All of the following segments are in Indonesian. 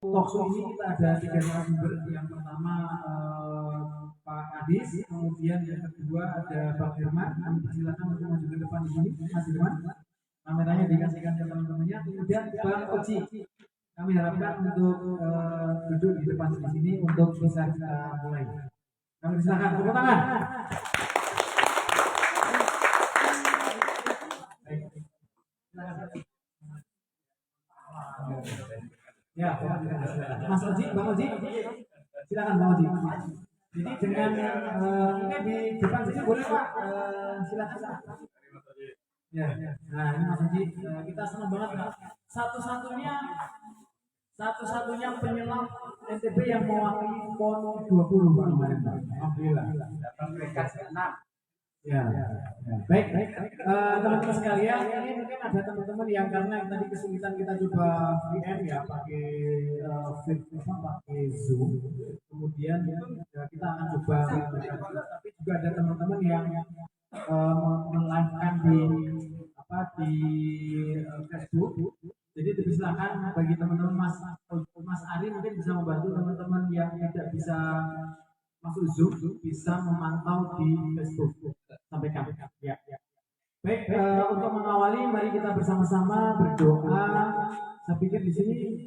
talkshow ini kita ada 3 narasumber. Yang pertama Pak Adis, kemudian yang kedua ada Bang Herman. Kami persilakan untuk maju ke depan di sini, Mas Herman. Kameranya dikasihkan ke teman-temannya. Kemudian Bang Oji, kami harapkan untuk duduk di depan di sini untuk bisa kita mulai. Kami persilakan, tepuk tangan. Ya, Mas Oji, Bang Oji, silakan Bang Oji. Jadi dengan mungkin di depan sini boleh Pak, silakan. Ya, nah ini Mas Oji, kita senang banget Pak. Satu-satunya penyelam NTB yang mewakili PON 20 Pak kemarin Pak. Alhamdulillah. Dapat peringkat ke-6. Ya, baik. Teman-teman sekalian, ini mungkin ada teman-teman yang karena tadi kesulitan kita coba VM ya pakai pakai Zoom. Kemudian ya, kita akan coba, tapi juga ada teman-teman yang melive-kan di Facebook. Jadi dipersilakan bagi teman-teman Mas Ari mungkin bisa membantu teman-teman yang tidak bisa masuk Zoom bisa memantau di Facebook. Sampaikan. Ya. Baik, untuk mengawali mari kita bersama-sama berdoa. Saya pikir di sini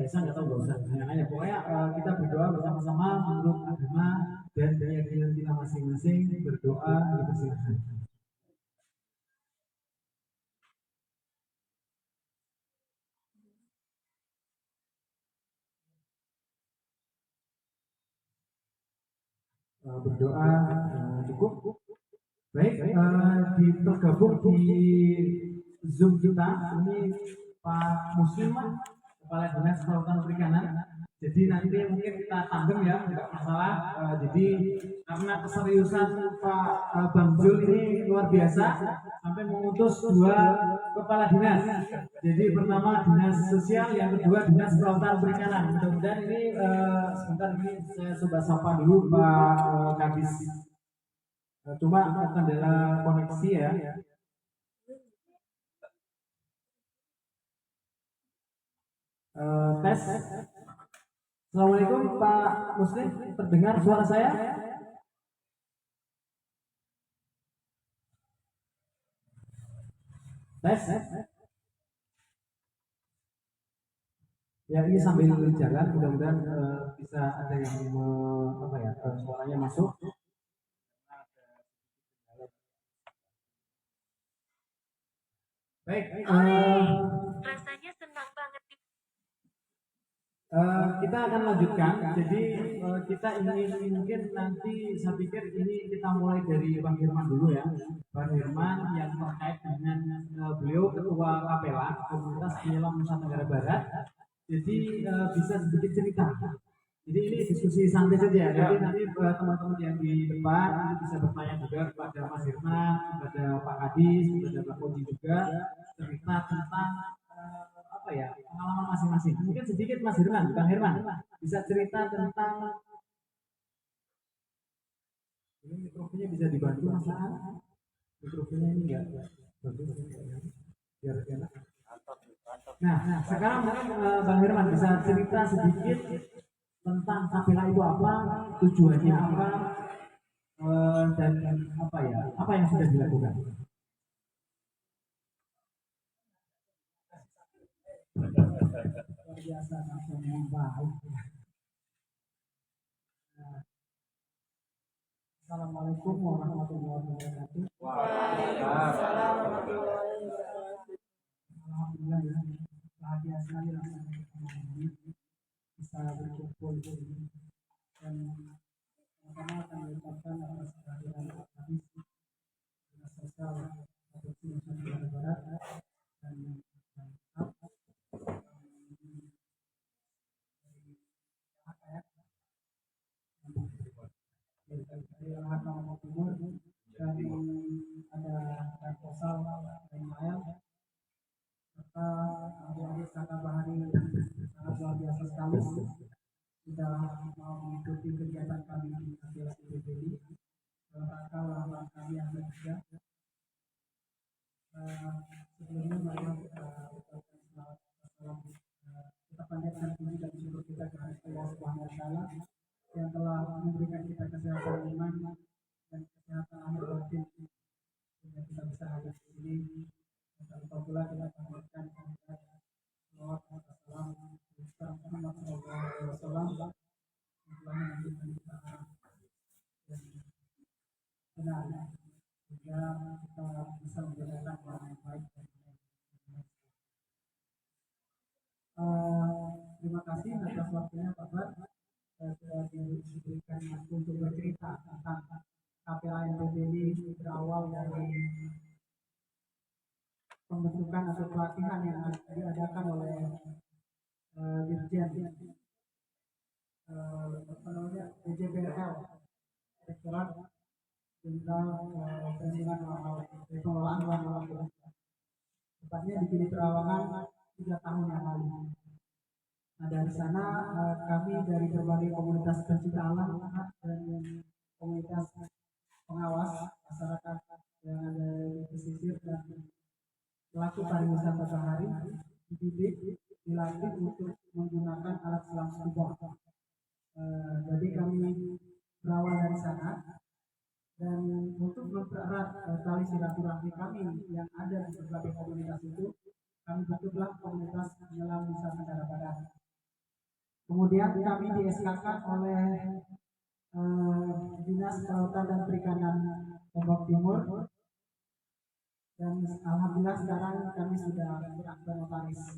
saya nggak tahu nggak usah nanya. Pokoknya kita berdoa bersama-sama menurut agama dan keyakinan kita masing-masing. Berdoa dipersilakan. Berdoa cukup. Baik, tergabung di Zoom kita ini Pak Muslim, Kepala Dinas Kelautan Perikanan. Jadi nanti mungkin kita tandem ya, tidak masalah. Jadi karena keseriusan Pak Bang Jul ini luar biasa, sampai mengutus 2 kepala dinas. Jadi pertama dinas sosial, yang kedua dinas kelautan perikanan. Mudah-mudahan ini sebentar ini saya coba sapa dulu Pak Kadis. Cuma kendala koneksi ya. Tes. Assalamualaikum Pak Muslim, terdengar suara saya? Tes. Ya ini sambil jalan, mudah-mudahan bisa ada yang suaranya masuk. Baik, rasanya senang banget. kita akan lanjutkan. Jadi kita ingin mungkin nanti saya pikir ini kita mulai dari Bang Herman dulu ya. Bang Herman yang terkait dengan beliau ketua Kapela Komunitas Penyelam Nusa Tenggara Barat. Jadi bisa sedikit cerita. Jadi ini diskusi santai saja. Jadi nanti teman-teman yang di depan ini bisa bertanya juga kepada Mas Herman, kepada Pak Kadis, kepada Pak Koji juga cerita tentang pengalaman masing-masing. Mungkin sedikit Mas Herman, Bang Herman bisa cerita tentang ini mikrofonnya bisa dibantu Mas Aan. Mikrofonnya ini enggak bagus biar enak. Nah, sekarang mungkin Bang Herman bisa cerita sedikit tentang Kapela itu apa, tujuannya apa, dan apa yang sudah dilakukan. Luar biasa yang baik. Assalamualaikum warahmatullahi wabarakatuh. Waalaikumsalam warahmatullahi wabarakatuh. Alhamdulillah ya, bahagia sekali rasanya kemarin bisa berkumpul di sini dan pertama akan mengucapkan atas kehadiran Habis Dinas Sosial Provinsi Nusa Tenggara Barat dan dari Lahat Lombok Timur dan ada proposal dari Mael serta adik-adik Kata Bahari sangat luar biasa sekali sudah mau mengikuti kegiatan kami di Kapela PBBI dalam rangka ulang tahun kami yang ketiga. Sebelumnya mari kita ucapkan selamat kita panjatkan puji dan syukur kita kepada Allah Subhanahu wa taala yang telah memberikan kita kesehatan iman dan kesehatan lahir batin sehingga kita bisa hadir di sini. Dan tak lupa pula kita panjatkan salawat dan salam kepada Muhammad sallallahu alaihi wasallam yang telah menunjukkan kita dan benar sehingga kita bisa menjalankan orang yang baik dan terima kasih atas waktunya Pak Bar. Sudah diberikan waktu untuk bercerita tentang KPANPB ini berawal dari pembentukan atau pelatihan yang diadakan oleh Dirjen DJPRL Direktorat Jenderal Perlindungan Pengelolaan Ruang Laut. Tepatnya di Gili Trawangan 3 tahun yang lalu. Nah dari sana kami dari berbagai komunitas pencinta alam dan komunitas pengawas masyarakat yang ada di pesisir dan pelaku pariwisata bahari dididik, dilatih untuk menggunakan alat selam scuba. Jadi kami berawal dari sana dan untuk mempererat tali silaturahmi kami yang ada di berbagai komunitas itu, kami bentuklah komunitas penyelam Nusa Tenggara Barat. Kemudian kami di-SK-kan oleh Dinas Kelautan dan Perikanan Lombok Timur dan alhamdulillah sekarang kami sudah berakta notaris.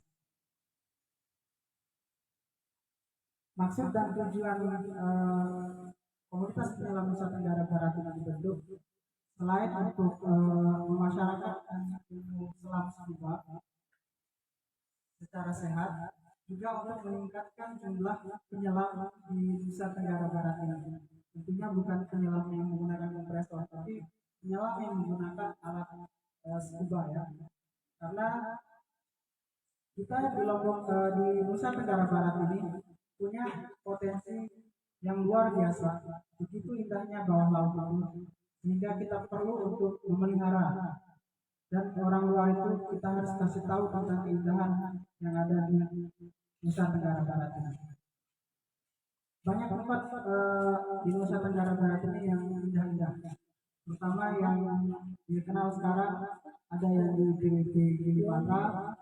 Maksud dan tujuan komunitas penyelam Nusa Tenggara Barat ini dibentuk selain untuk memasyarakatkan ilmu selam scuba secara sehat, juga untuk meningkatkan jumlah penyelam di Nusa Tenggara Barat ini. Tentunya bukan penyelam yang menggunakan kompresor, tapi penyelam yang menggunakan alat scuba ya. Karena kita di Lombok di Nusa Tenggara Barat ini punya potensi yang luar biasa. Begitu indahnya bawah laut itu, sehingga kita perlu untuk memelihara. Dan orang luar itu kita harus kasih tahu tentang keindahan yang ada di Nusa Tenggara Barat ini. Banyak tempat di Nusa Tenggara Barat ini yang indah-indah. Terutama yang dikenal sekarang ada yang di Gili Matra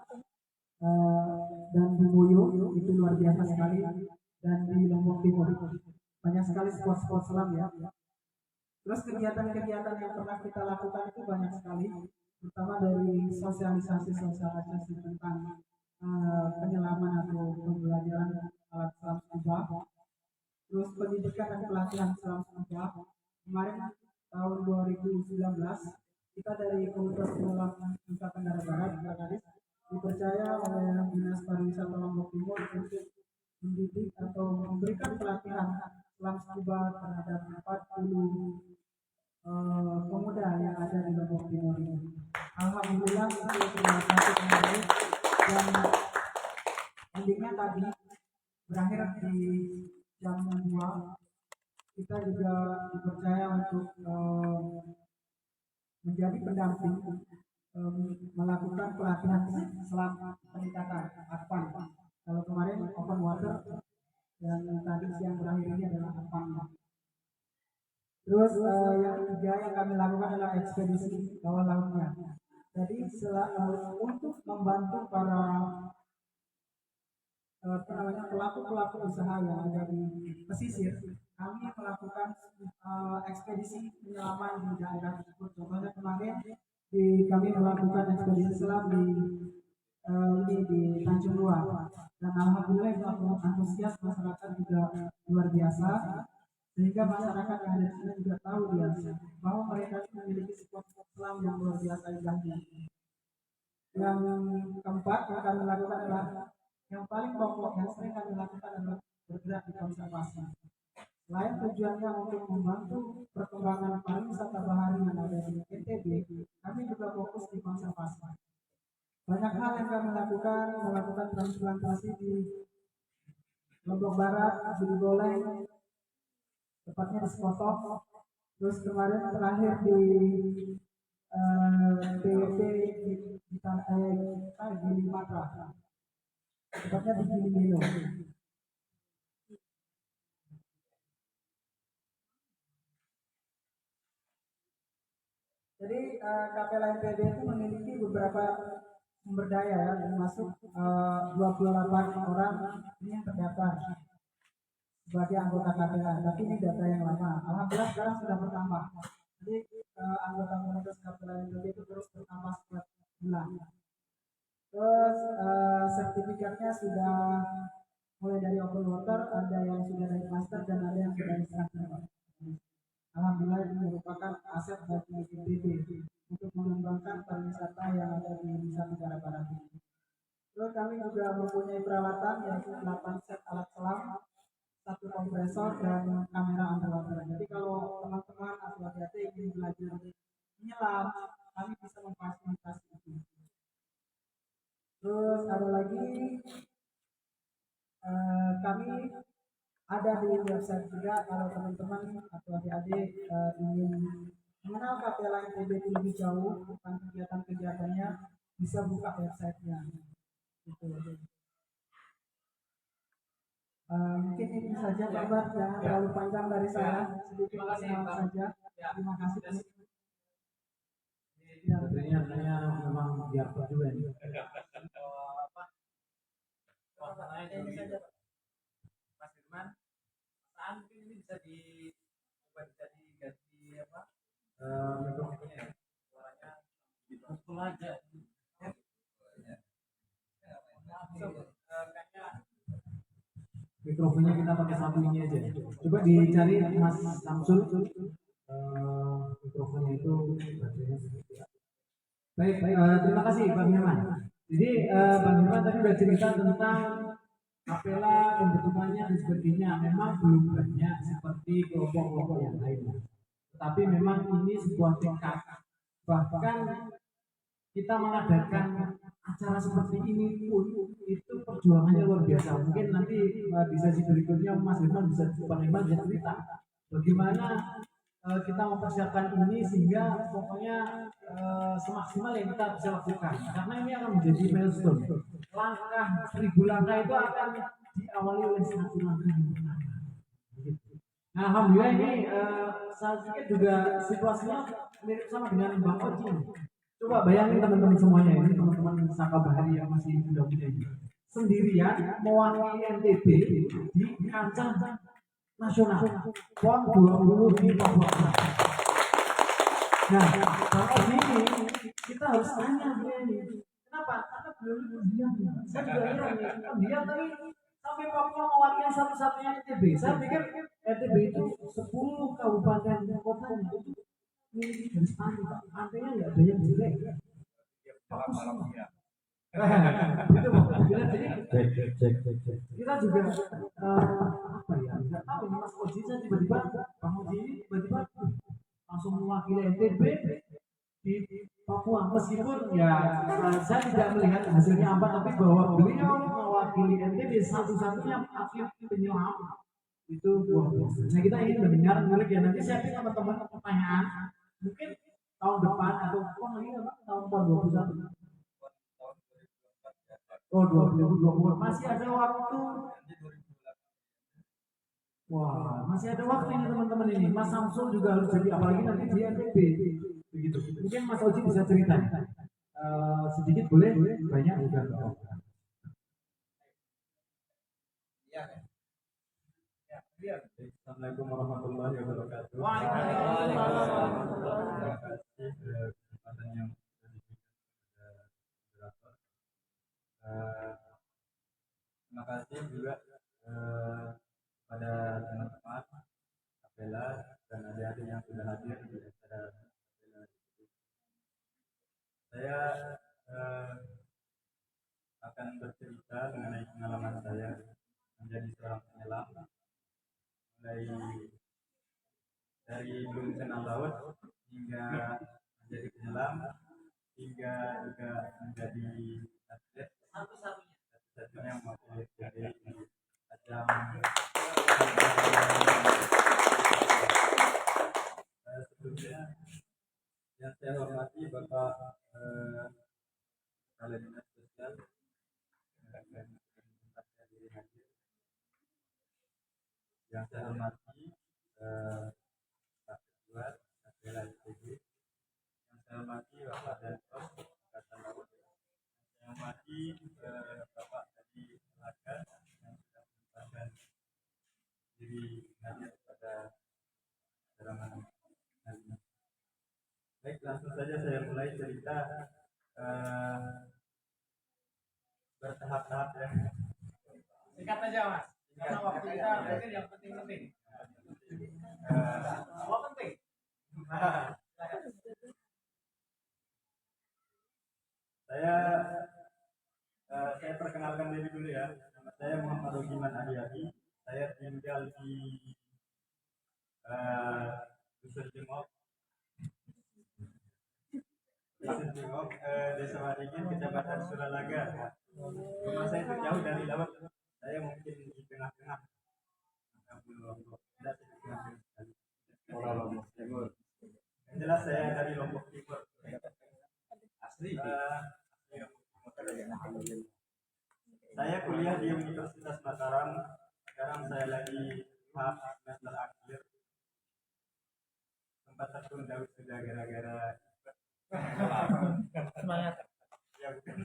dan di Muyu, itu luar biasa sekali, dan di Lombok Timur banyak sekali spot-spot selam ya. Terus kegiatan-kegiatan yang pernah kita lakukan itu banyak sekali, terutama dari sosialisasi tentang penyelaman atau pembelajaran alat selam scuba, terus pendidikan dan pelatihan selam scuba. Kemarin tahun 2019 kita dari komunitas penyelam Nusa Tenggara Barat dipercaya oleh Dinas Pariwisata Lombok Timur untuk mendidik atau memberikan pelatihan selam scuba terhadap 40 pemuda yang ada di Lombok Timur ini. Alhamdulillah itu sudah satu kemarin yang endingnya tadi berakhir di jam 2. Kita juga dipercaya untuk menjadi pendamping melakukan pelatihan selam peningkatan APAN. Kalau kemarin open water dan tadi siang berakhir ini adalah APAN. Terus yang ketiga yang kami lakukan adalah ekspedisi bawah lautnya. Jadi untuk membantu para pelaku usaha yang ada di pesisir, kami melakukan ekspedisi penyelaman di daerah tersebut. Contohnya kemarin kami melakukan ekspedisi selam di Tanjung Luar, dan alhamdulillah itu antusias masyarakat juga luar biasa, sehingga masyarakat yang ada di sini juga tahu dia bahwa mereka memiliki spot-spot selam yang luar biasa indahnya. Yang keempat yang kami lakukan adalah yang paling pokok yang sering kami lakukan adalah bergerak di konservasi. Selain tujuannya untuk membantu perkembangan pariwisata bahari yang ada di NTB, kami juga fokus di konservasi. Banyak hal yang kami melakukan transplantasi di Lombok Barat, di Boleng, tepatnya di Sekotok. Terus kemarin terakhir di PWT di Gili Matra. tepatnya di Gili. Jadi KPLA NTB itu memiliki beberapa sumber daya ya, termasuk 28 orang ini yang terdaftar sebagai anggota KPLA. Tapi ini data yang lama. Alhamdulillah sekarang sudah bertambah. Jadi anggota komunitas KPLA NTB itu terus bertambah setiap bulan. Terus sertifikatnya sudah mulai dari open water, ada yang sudah dari master dan ada yang sudah instructor. Alhamdulillah ini merupakan aset bagi NTB untuk mengembangkan pariwisata yang ada di Nusa Tenggara Barat ini. Terus kami juga mempunyai peralatan yaitu 8 set alat selam, 1 kompresor dan kamera underwater. Jadi kalau teman-teman atau adik ingin belajar menyelam, kami bisa memfasilitasi itu. Terus ada lagi kami ada di website juga kalau teman-teman atau adik-adik ingin mengenal KPLA NTB itu lebih jauh tentang kegiatan-kegiatannya bisa buka websitenya. Gitu. Mungkin itu saja Pak Bar, jangan terlalu panjang dari saya, sedikit perkenalan saja. Terima kasih. Sebenarnya saya memang biar juga ini. Ini saja Pak. Mas Firman, saat mungkin ini bisa diganti apa? Mikrofonnya ya, suaranya betul aja. Mikrofonnya kita pakai satu ini aja. Coba dicari Mas Samsul. Mikrofonnya itu baterainya seperti apa? Baik, terima kasih Bang Firman. Jadi Bang Firman tadi sudah cerita tentang kapela, pembentukannya dan sebagainya. Memang belum banyak seperti kelompok-kelompok yang lain. Tetapi memang ini sebuah tekad. Bahkan kita mengadakan acara seperti ini pun itu perjuangannya luar biasa. Mungkin nanti di sesi berikutnya Mas Firman bisa cerita bagaimana kita mempersiapkan ini sehingga pokoknya semaksimal yang kita bisa lakukan. Karena ini akan menjadi milestone. Langkah 1000 langkah itu akan diawali oleh satu langkah. Nah, alhamdulillah ini saya pikir juga situasinya mirip sama dengan Bang Oji. Coba bayangin teman-teman semuanya ini, teman-teman Saka Bahari yang masih muda-muda ini, sendirian mewakili NTB di kancah nasional PON 20 di Papua. Nah, Bang Oji ini kita harus tanya dia ini, kenapa? Karena beliau diam. Saya juga heran ya, diam tapi sampai Papua mewakili satu-satunya NTB. Saya pikir NTB itu 10 kabupaten kota itu miliki garis pantai, Pak. Pantainya nggak ada yang jelek. Gitu, Pak. Jadi kita juga apa ya? Nggak tahu ini Mas Oji saya tiba-tiba Bang Oji ini tiba-tiba langsung mewakili NTB di Papua. Meskipun ya saya tidak melihat hasilnya apa, tapi bahwa beliau mewakili NTB satu-satunya atlet penyelam itu luar biasa. Nah kita ingin mendengar menarik ya, nanti saya pilih teman-teman pertanyaan mungkin tahun depan atau tahun 2021. Oh 2020 masih ada waktu. Wah masih ada waktu ini teman-teman ini. Mas Samsul juga harus jadi, apalagi nanti di NTB begitu. Mungkin Mas Oji bisa cerita sedikit boleh, banyak juga. Assalamualaikum warahmatullahi wabarakatuh. Waalaikumsalam. Terima kasih kesempatan yang sudah diberikan kepada moderator. Terima kasih juga pada teman-teman KPLA dan adik-adik yang sudah hadir di acara KPLA. Saya akan bercerita mengenai pengalaman saya menjadi seorang penyelam, mulai dari belum kenal laut hingga menjadi penyelam hingga juga menjadi atlet satu-satunya mewakili dari ajang. Sebelumnya yang saya hormati Bapak Kepala Dinas Sosial dan Yang saya hormati Pak Ketua Kapela ITB, yang saya hormati Bapak Dantos Angkatan Laut, yang saya hormati Bapak dari Telaga yang sudah menyempatkan diri hadir pada ceramah hari ini. Baik, langsung saja saya mulai cerita bertahap-tahap ya. Singkat aja mas, karena waktu kita mungkin yang penting-penting. Semua penting. Saya perkenalkan diri dulu ya. Nama saya Muhammad Rogiman Adiati. Saya tinggal di Dusun Jengok, Desa Waringin, Kecamatan Suralaga. Rumah saya itu jauh dari laut. Saya mungkin di tengah-tengah. Tidak di tengah-tengah sekali. Lombok Timur. Yang jelas saya dari Lombok Timur. Asli. Saya kuliah di Universitas Mataram. Sekarang saya lagi tahap semester akhir. Sempat tertunda sudah gara-gara Semangat. ya bukan.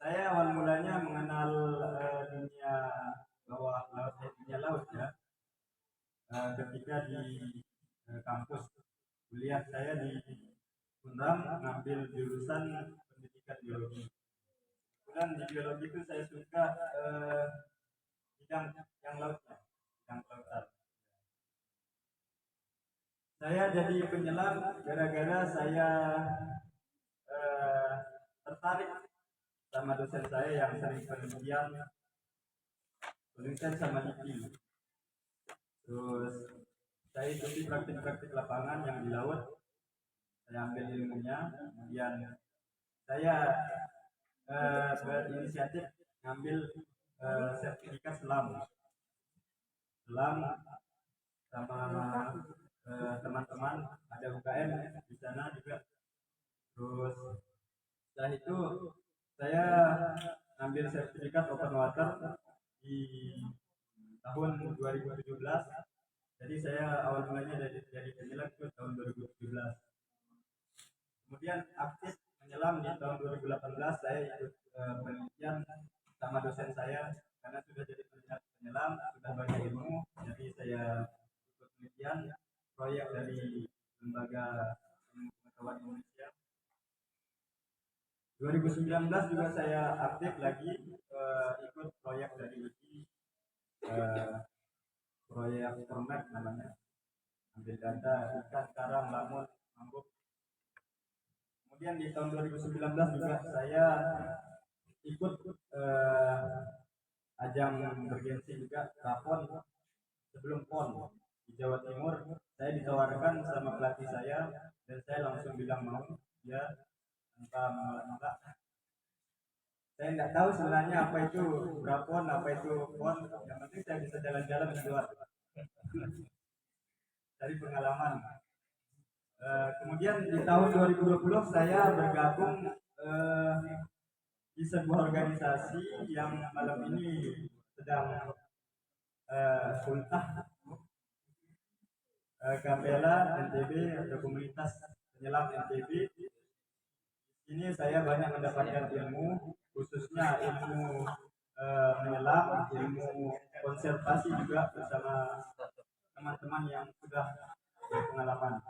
Saya awal mulanya mengenal dunia bawah laut, dunia laut ya. Ketika di kampus kuliah saya di Unram ngambil jurusan pendidikan biologi. Kemudian di biologi itu saya suka bidang yang lautnya, bidang kelautan. Saya jadi penyelam gara-gara saya tertarik sama dosen saya yang sering penelitian sama LIPI. Terus saya ikuti praktik-praktik lapangan yang di laut. Saya ambil ilmunya, kemudian saya berinisiatif ngambil sertifikat selam sama teman-teman, ada UKM di sana juga. Terus setelah itu saya ambil sertifikat open water di tahun 2017. Jadi saya awal mulanya jadi penyelam itu tahun 2017. Kemudian aktif menyelam di tahun 2018. Saya ikut penelitian sama dosen saya karena sudah jadi penyelam, sudah banyak ilmu. Jadi saya ikut penelitian proyek dari Lembaga Pengetahuan Indonesia. 2019 juga saya aktif lagi ikut proyek dari LIPI, proyek Format namanya, ambil data ikan, karang, lamun, mambuk. Kemudian di tahun 2019 juga saya ikut ajang bergensi juga Rapon sebelum PON di Jawa Timur. Saya ditawarkan sama pelatih saya dan saya langsung bilang mau ya tanpa menolak. Saya tidak tahu sebenarnya apa itu Rapon, apa itu PON. Yang penting saya bisa jalan-jalan di luar dari pengalaman. Kemudian di tahun 2020 saya bergabung di sebuah organisasi yang malam ini sedang ultah, Kapela NTB atau Komunitas Penyelam NTB. Ini saya banyak mendapatkan ilmu, khususnya ilmu menyelam, ilmu konservasi juga bersama teman-teman yang sudah berpengalaman.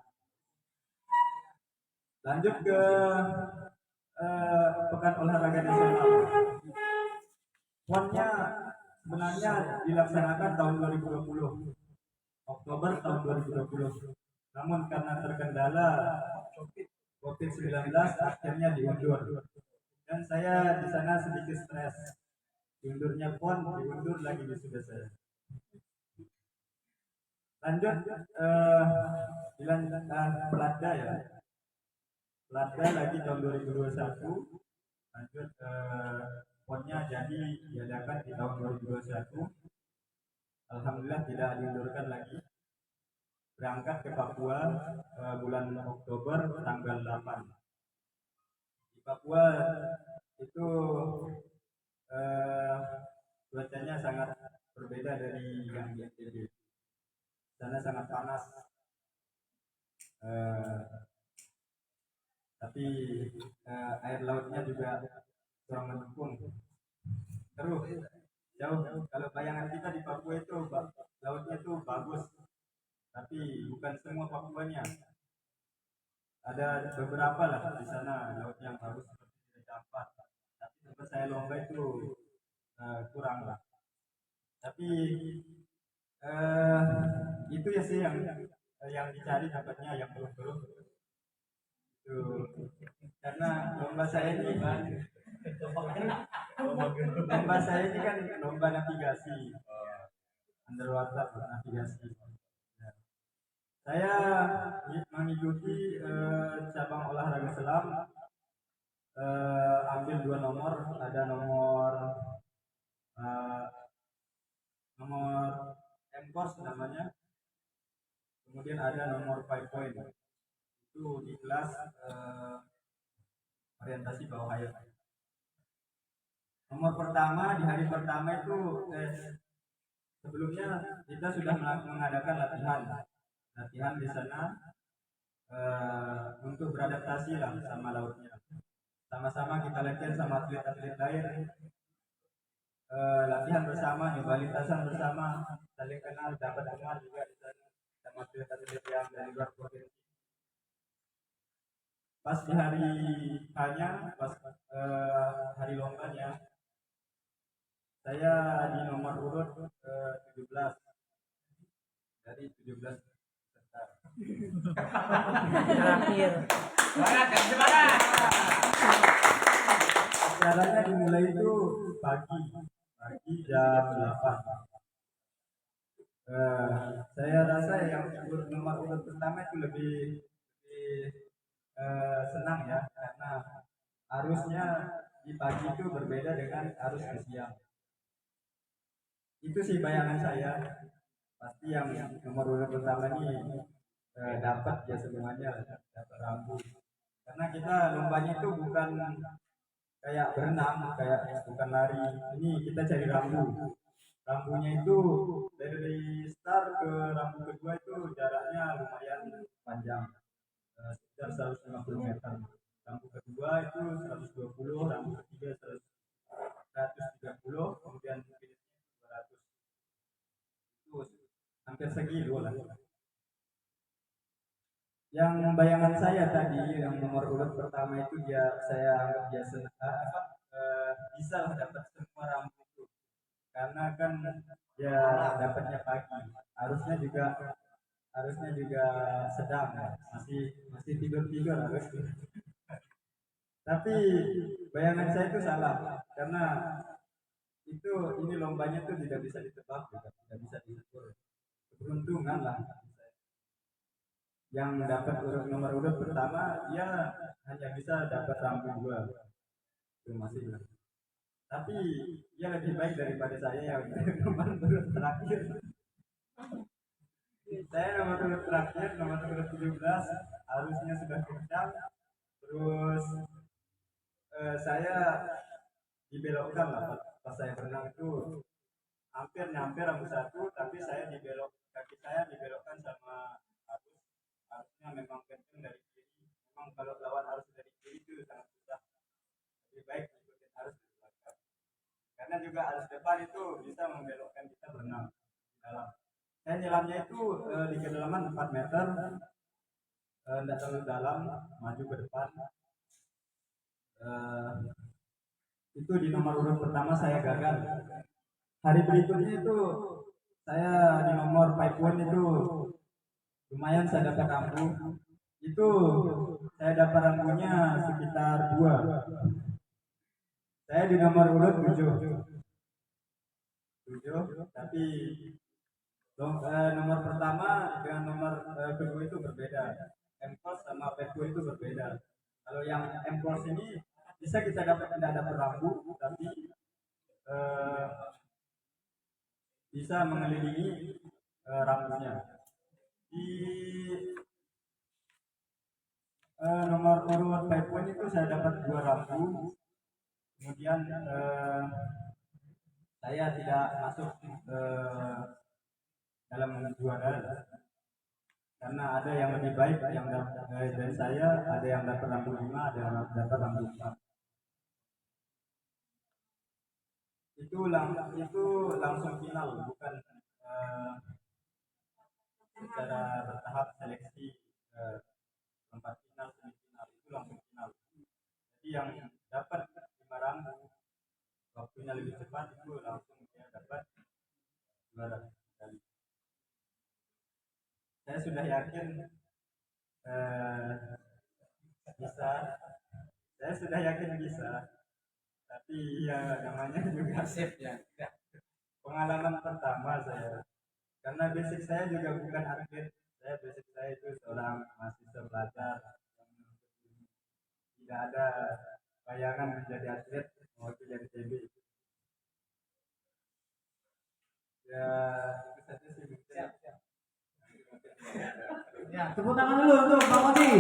Lanjut ke Pekan Olahraga Nasional. PON-nya sebenarnya dilaksanakan tahun 2020, Oktober tahun 2020. Namun karena terkendala COVID-19 akhirnya diundur. Dan saya di sana sedikit stres. Diundurnya PON, diundur lagi wisuda saya. Lanjut Pelada ya. Pelada lagi tahun 2021. Lanjut PON-nya jadi diadakan di tahun 2021. Alhamdulillah tidak diundurkan lagi. Berangkat ke Papua bulan Oktober tanggal 8. Di Papua itu cuacanya sangat berbeda dari yang di NTB. Sana sangat panas, eh, tapi air lautnya juga kurang mendukung. Terus jauh, kalau bayangan kita di Papua itu lautnya itu bagus, tapi bukan semua Papuanya. Ada beberapa lah di sana laut yang bagus seperti di Raja Ampat. Tapi tempat saya lomba itu kurang lah. Tapi itu ya sih yang dicari dapatnya yang belum itu, karena lomba saya ini kan lomba navigasi, underwater navigasi. Saya mengikuti cabang olahraga selam, ambil 2 nomor, ada nomor eh, nomor M-Course namanya, kemudian ada nomor 5 point, itu di kelas orientasi bawah air. Nomor pertama di hari pertama itu sebelumnya kita sudah mengadakan latihan di sana untuk beradaptasi lah sama lautnya. Sama-sama kita latihan sama atlet-atlet lain, latihan bersama, nyoba lintasan bersama, saling kenal, dapat teman juga di sana sama atlet-atlet yang dari luar provinsi. Pas di hari hanya pas hari lombanya, saya di nomor urut 17 dari 17 peserta. Terakhir. Acaranya dimulai itu pagi jam 8. Saya rasa yang nomor urut pertama itu lebih senang ya, karena arusnya di pagi itu berbeda dengan arus di siang. Itu sih bayangan saya, pasti yang nomor urut pertama ini dapat ya semuanya, dapat rambu. Karena kita lombanya itu bukan kayak berenang, kayak bukan lari. Ini kita cari rambu. Rambunya itu dari start ke rambu kedua itu jaraknya lumayan panjang, sekitar 150 meter. Rambu kedua itu 120, rambu ketiga 130, kemudian 200. Itu hampir segitu lah. Yang bayangan saya tadi yang nomor urut pertama itu saya anggap biasa bisa lah dapat semua rambu itu, karena kan ya dapatnya pagi, harusnya juga sedang ya, masih tidur harusnya. Tapi bayangan saya itu salah, karena ini lombanya tuh tidak bisa ditebak, tidak bisa diukur, keberuntungan lah. Yang dapat nomor urut pertama dia hanya bisa dapat rambu 2, itu masih lah. Tapi dia lebih baik daripada saya yang nomor urut terakhir. Saya nomor urut terakhir, nomor urut 17, harusnya sudah kencang, terus saya dibelokkan lah pas saya berenang itu, hampir nyampe rambu 1, tapi kaki saya dibelokkan sama harusnya memang kenceng dari kiri. Memang kalau lawan arus dari kiri itu sangat susah, lebih baik ikutin arus dari belakang, karena juga arus depan itu bisa membelokkan kita berenang di dalam. Saya nyelamnya itu di kedalaman 4 meter, tidak terlalu dalam, maju ke depan. Itu di nomor urut pertama saya gagal. Hari berikutnya itu saya di nomor 5 itu lumayan saya dapat rambu. Itu saya dapat rambunya sekitar 2. Saya di nomor urut 7, tapi nomor pertama dengan nomor kedua itu berbeda. M-Course sama P2 itu berbeda. Kalau yang M-Course ini bisa kita tidak dapat rambu, tapi bisa mengelilingi rambunya. Di nomor urut 5 point itu saya dapat 2 rambu. Kemudian saya tidak masuk dalam juara karena ada yang lebih baik yang dari saya, ada yang dapat lampu 5, ada yang dapat lampu 4. Itu langsung final, bukan secara bertahap seleksi tempat final, semifinal, itu langsung final. Jadi yang dapat 5 rambu waktunya lebih cepat itu langsung dia dapat juara kali. Saya sudah yakin bisa, saya sudah yakin bisa, tapi ya namanya juga Sip ya. pengalaman pertama saya, karena basic saya juga bukan atlet. Basic saya itu seorang mahasiswa pelajar yang tidak ada bayangan menjadi atlet mewakili NTB. Ya itu saja sih mungkin. Ya, tepuk tangan dulu untuk Bang Odi.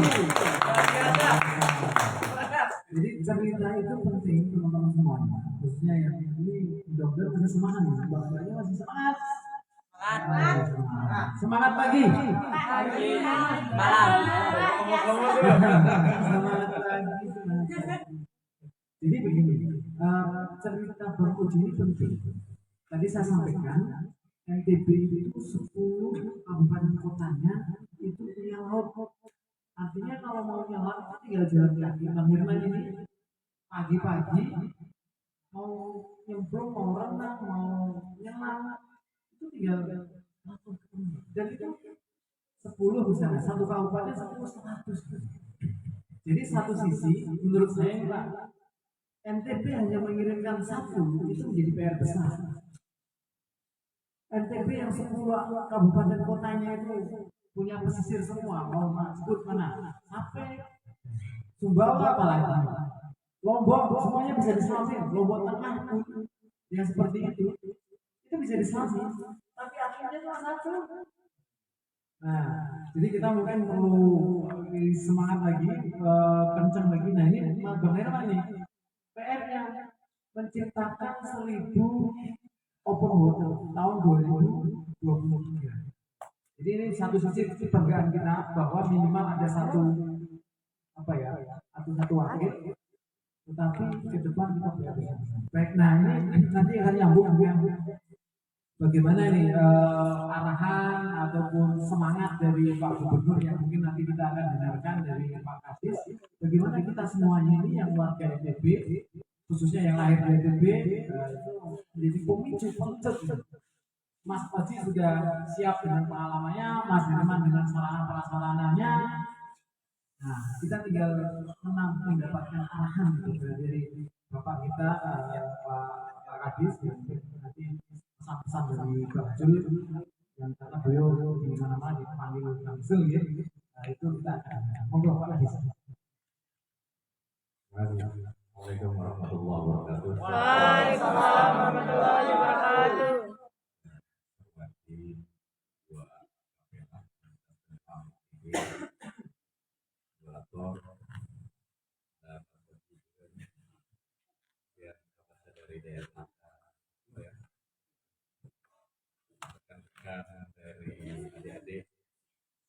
Jadi cerita itu penting teman-teman semuanya, khususnya yang ini mudah-mudahan masih semangat nih, mbak-mbaknya masih semangat. Semangat pagi. Malam. Semangat pagi. Jadi begini, cerita Bang Odi ini penting. Tadi saya sampaikan NTB itu 10 kabupaten kotanya itu punya laut. Artinya kalau mau nyelam tinggal jalan kaki. Bang Firman ini pagi-pagi mau nyemplung, mau renang, mau nyelam itu tinggal langsung ketemu. Dan itu 10 misalnya, satu kabupaten 100. Jadi satu sisi menurut saya Pak, NTB hanya mengirimkan satu itu menjadi PR besar. NTB yang 10 kabupaten kotanya itu punya pesisir semua, mau sebut mana? Sampai Sumbawa apalagi. Lombok semuanya bisa diselamatin. Lombok Tengah pun yang seperti itu bisa diselamatin. Tapi akhirnya cuma satu. Nah, jadi kita mungkin perlu semangat lagi, kencang lagi. Nah ini Bang Herman nih, PR yang menciptakan 1000 open water tahun 2023. Jadi ini satu sisi kebanggaan kita bahwa minimal ada satu satu wakil, tetapi ke depan kita bisa. Baik, nah ini nanti akan nyambung dengan bagaimana nih arahan ataupun semangat dari Pak Gubernur yang mungkin nanti kita akan dengarkan dari Pak Kadis. Bagaimana kita semuanya ini yang warga NTB, khususnya yang lahir di NTB, menjadi pemicu pencetus. Mas Faji sudah siap dengan pengalamannya, Mas Dirman dengan sarana-prasarananya. Nah, kita tinggal mendapatkan arahan dari Bapak kita, Pak Kadis, yang nanti pesan-pesan dari Bang Jul, yang karena beliau di mana-mana dipanggil langsung ya. Nah, itu kita akan ngobrol Pak Kadis. Assalamualaikum warahmatullahi wabarakatuh. Waalaikumsalam warahmatullahi wabarakatuh. Dari daerah dari adik-adik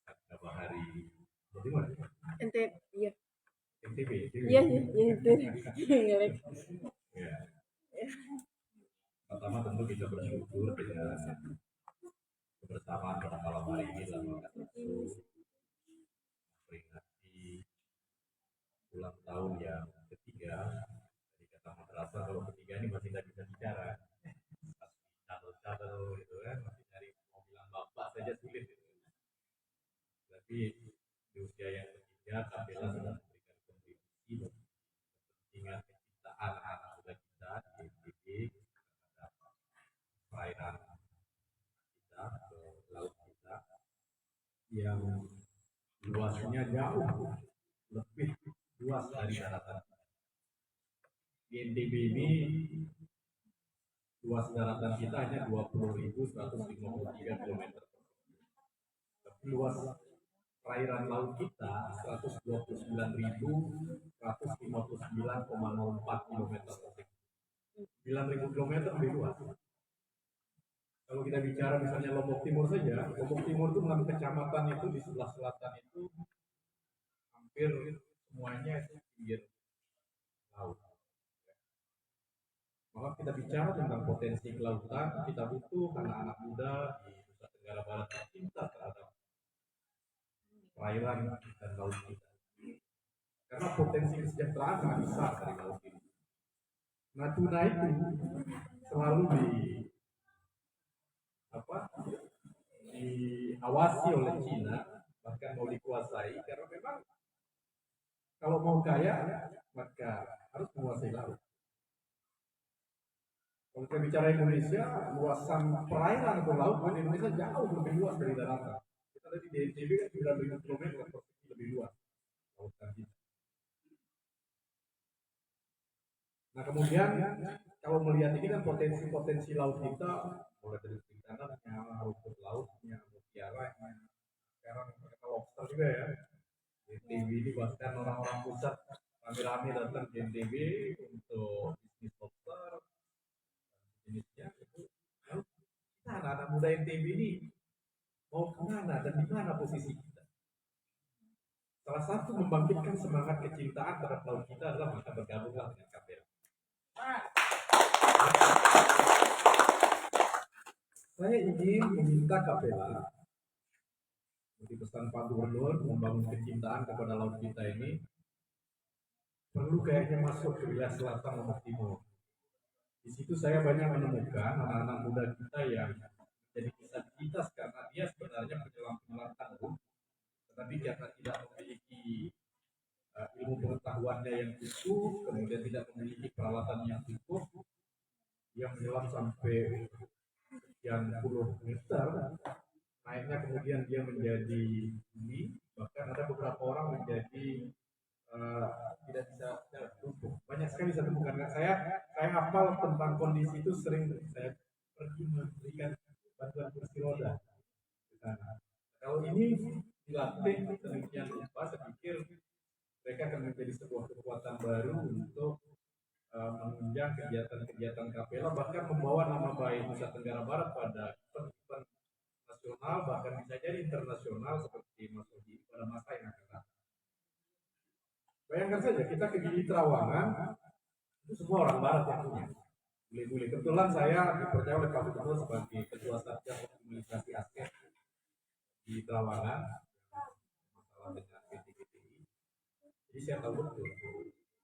beberapa hari jadi mana? NTB, iya. NTB. Iya itu. Ngelek. Ya. Pertama tentu kita bersyukur dengan kebersamaan pada malam hari ini dalam memperingati ulang tahun yang ketiga. Jadi kata madrasah kalau ketiga ini masih tidak bisa bicara, masih cadel gitu kan, masih cari mau bilang bapak saja sulit gitu. Tapi di usia yang ketiga Kapela sudah memberikan kontribusi bagi kepentingan penciptaan anak muda kita di NTB terhadap perairan kita, ke laut kita yang luasnya jauh lebih luas dari daratan. Di NTB ini luas daratan kita hanya 20.153 km. Tapi luas perairan laut kita 129.159,04 km. 9.000 km lebih luas. kita bicara misalnya Lombok Timur saja, Lombok Timur itu 6 kecamatan itu di sebelah selatan itu hampir semuanya itu pinggir laut. Maka kita bicara tentang potensi kelautan, kita butuh anak-anak muda di Nusa Tenggara Barat yang cinta terhadap perairan dan laut kita. Karena potensi kesejahteraan sangat besar dari laut ini. Natuna itu selalu diawasi oleh Cina, bahkan mau dikuasai, karena memang kalau mau kaya maka harus menguasai laut. Kalau kita bicara Indonesia, luasan perairan atau laut di Indonesia jauh lebih luas dari daratan. Kita tadi di NTB kan 9.000 km persegi lebih luas lautan kita. Nah kemudian kalau melihat ini kan potensi laut kita mulai dari perikanannya, rumput lautnya, mutiaranya, sekarang mereka lobster juga ya. Di NTB ini bahkan orang-orang pusat rame-rame datang ke NTB untuk bisnis lobster jenisnya itu. Nah, anak muda NTB ini mau kemana dan di mana posisi kita? Salah satu membangkitkan semangat kecintaan terhadap laut kita adalah maka bergabunglah dengan KPL. Saya ingin meminta KPL seperti pesan Pak Gubernur membangun kecintaan kepada laut kita ini perlu kayaknya masuk ke wilayah selatan Lombok Timur. Di situ saya banyak menemukan anak-anak muda kita yang jadi kisah kita karena dia sebenarnya penyelam tangguh, tetapi karena tidak memiliki ilmu pengetahuannya yang cukup, kemudian tidak memiliki peralatan yang cukup, dia menyelam sampai sekian puluh meter, naiknya kemudian dia menjadi ini, bahkan ada beberapa orang menjadi tidak bisa tumbuh. Banyak sekali saya temukan. Saya hafal tentang kondisi itu, sering saya pergi memberikan bantuan kursi roda di sana. Kalau ini dilatih sedemikian rupa, saya pikir mereka akan menjadi sebuah kekuatan baru untuk menunjang kegiatan-kegiatan KPL, bahkan membawa nama baik Nusa Tenggara Barat pada event nasional, bahkan bisa jadi internasional seperti Mas Odi pada masa yang akan datang. Bayangkan saja kita ke Gili Trawangan, itu semua orang Barat yang punya. Bule-bule. Kebetulan saya dipercaya oleh Pak Gubernur sebagai Ketua Satgas Komunikasi ASKER di Trawangan, masalah dengan PT-PTI. Jadi saya tahu betul,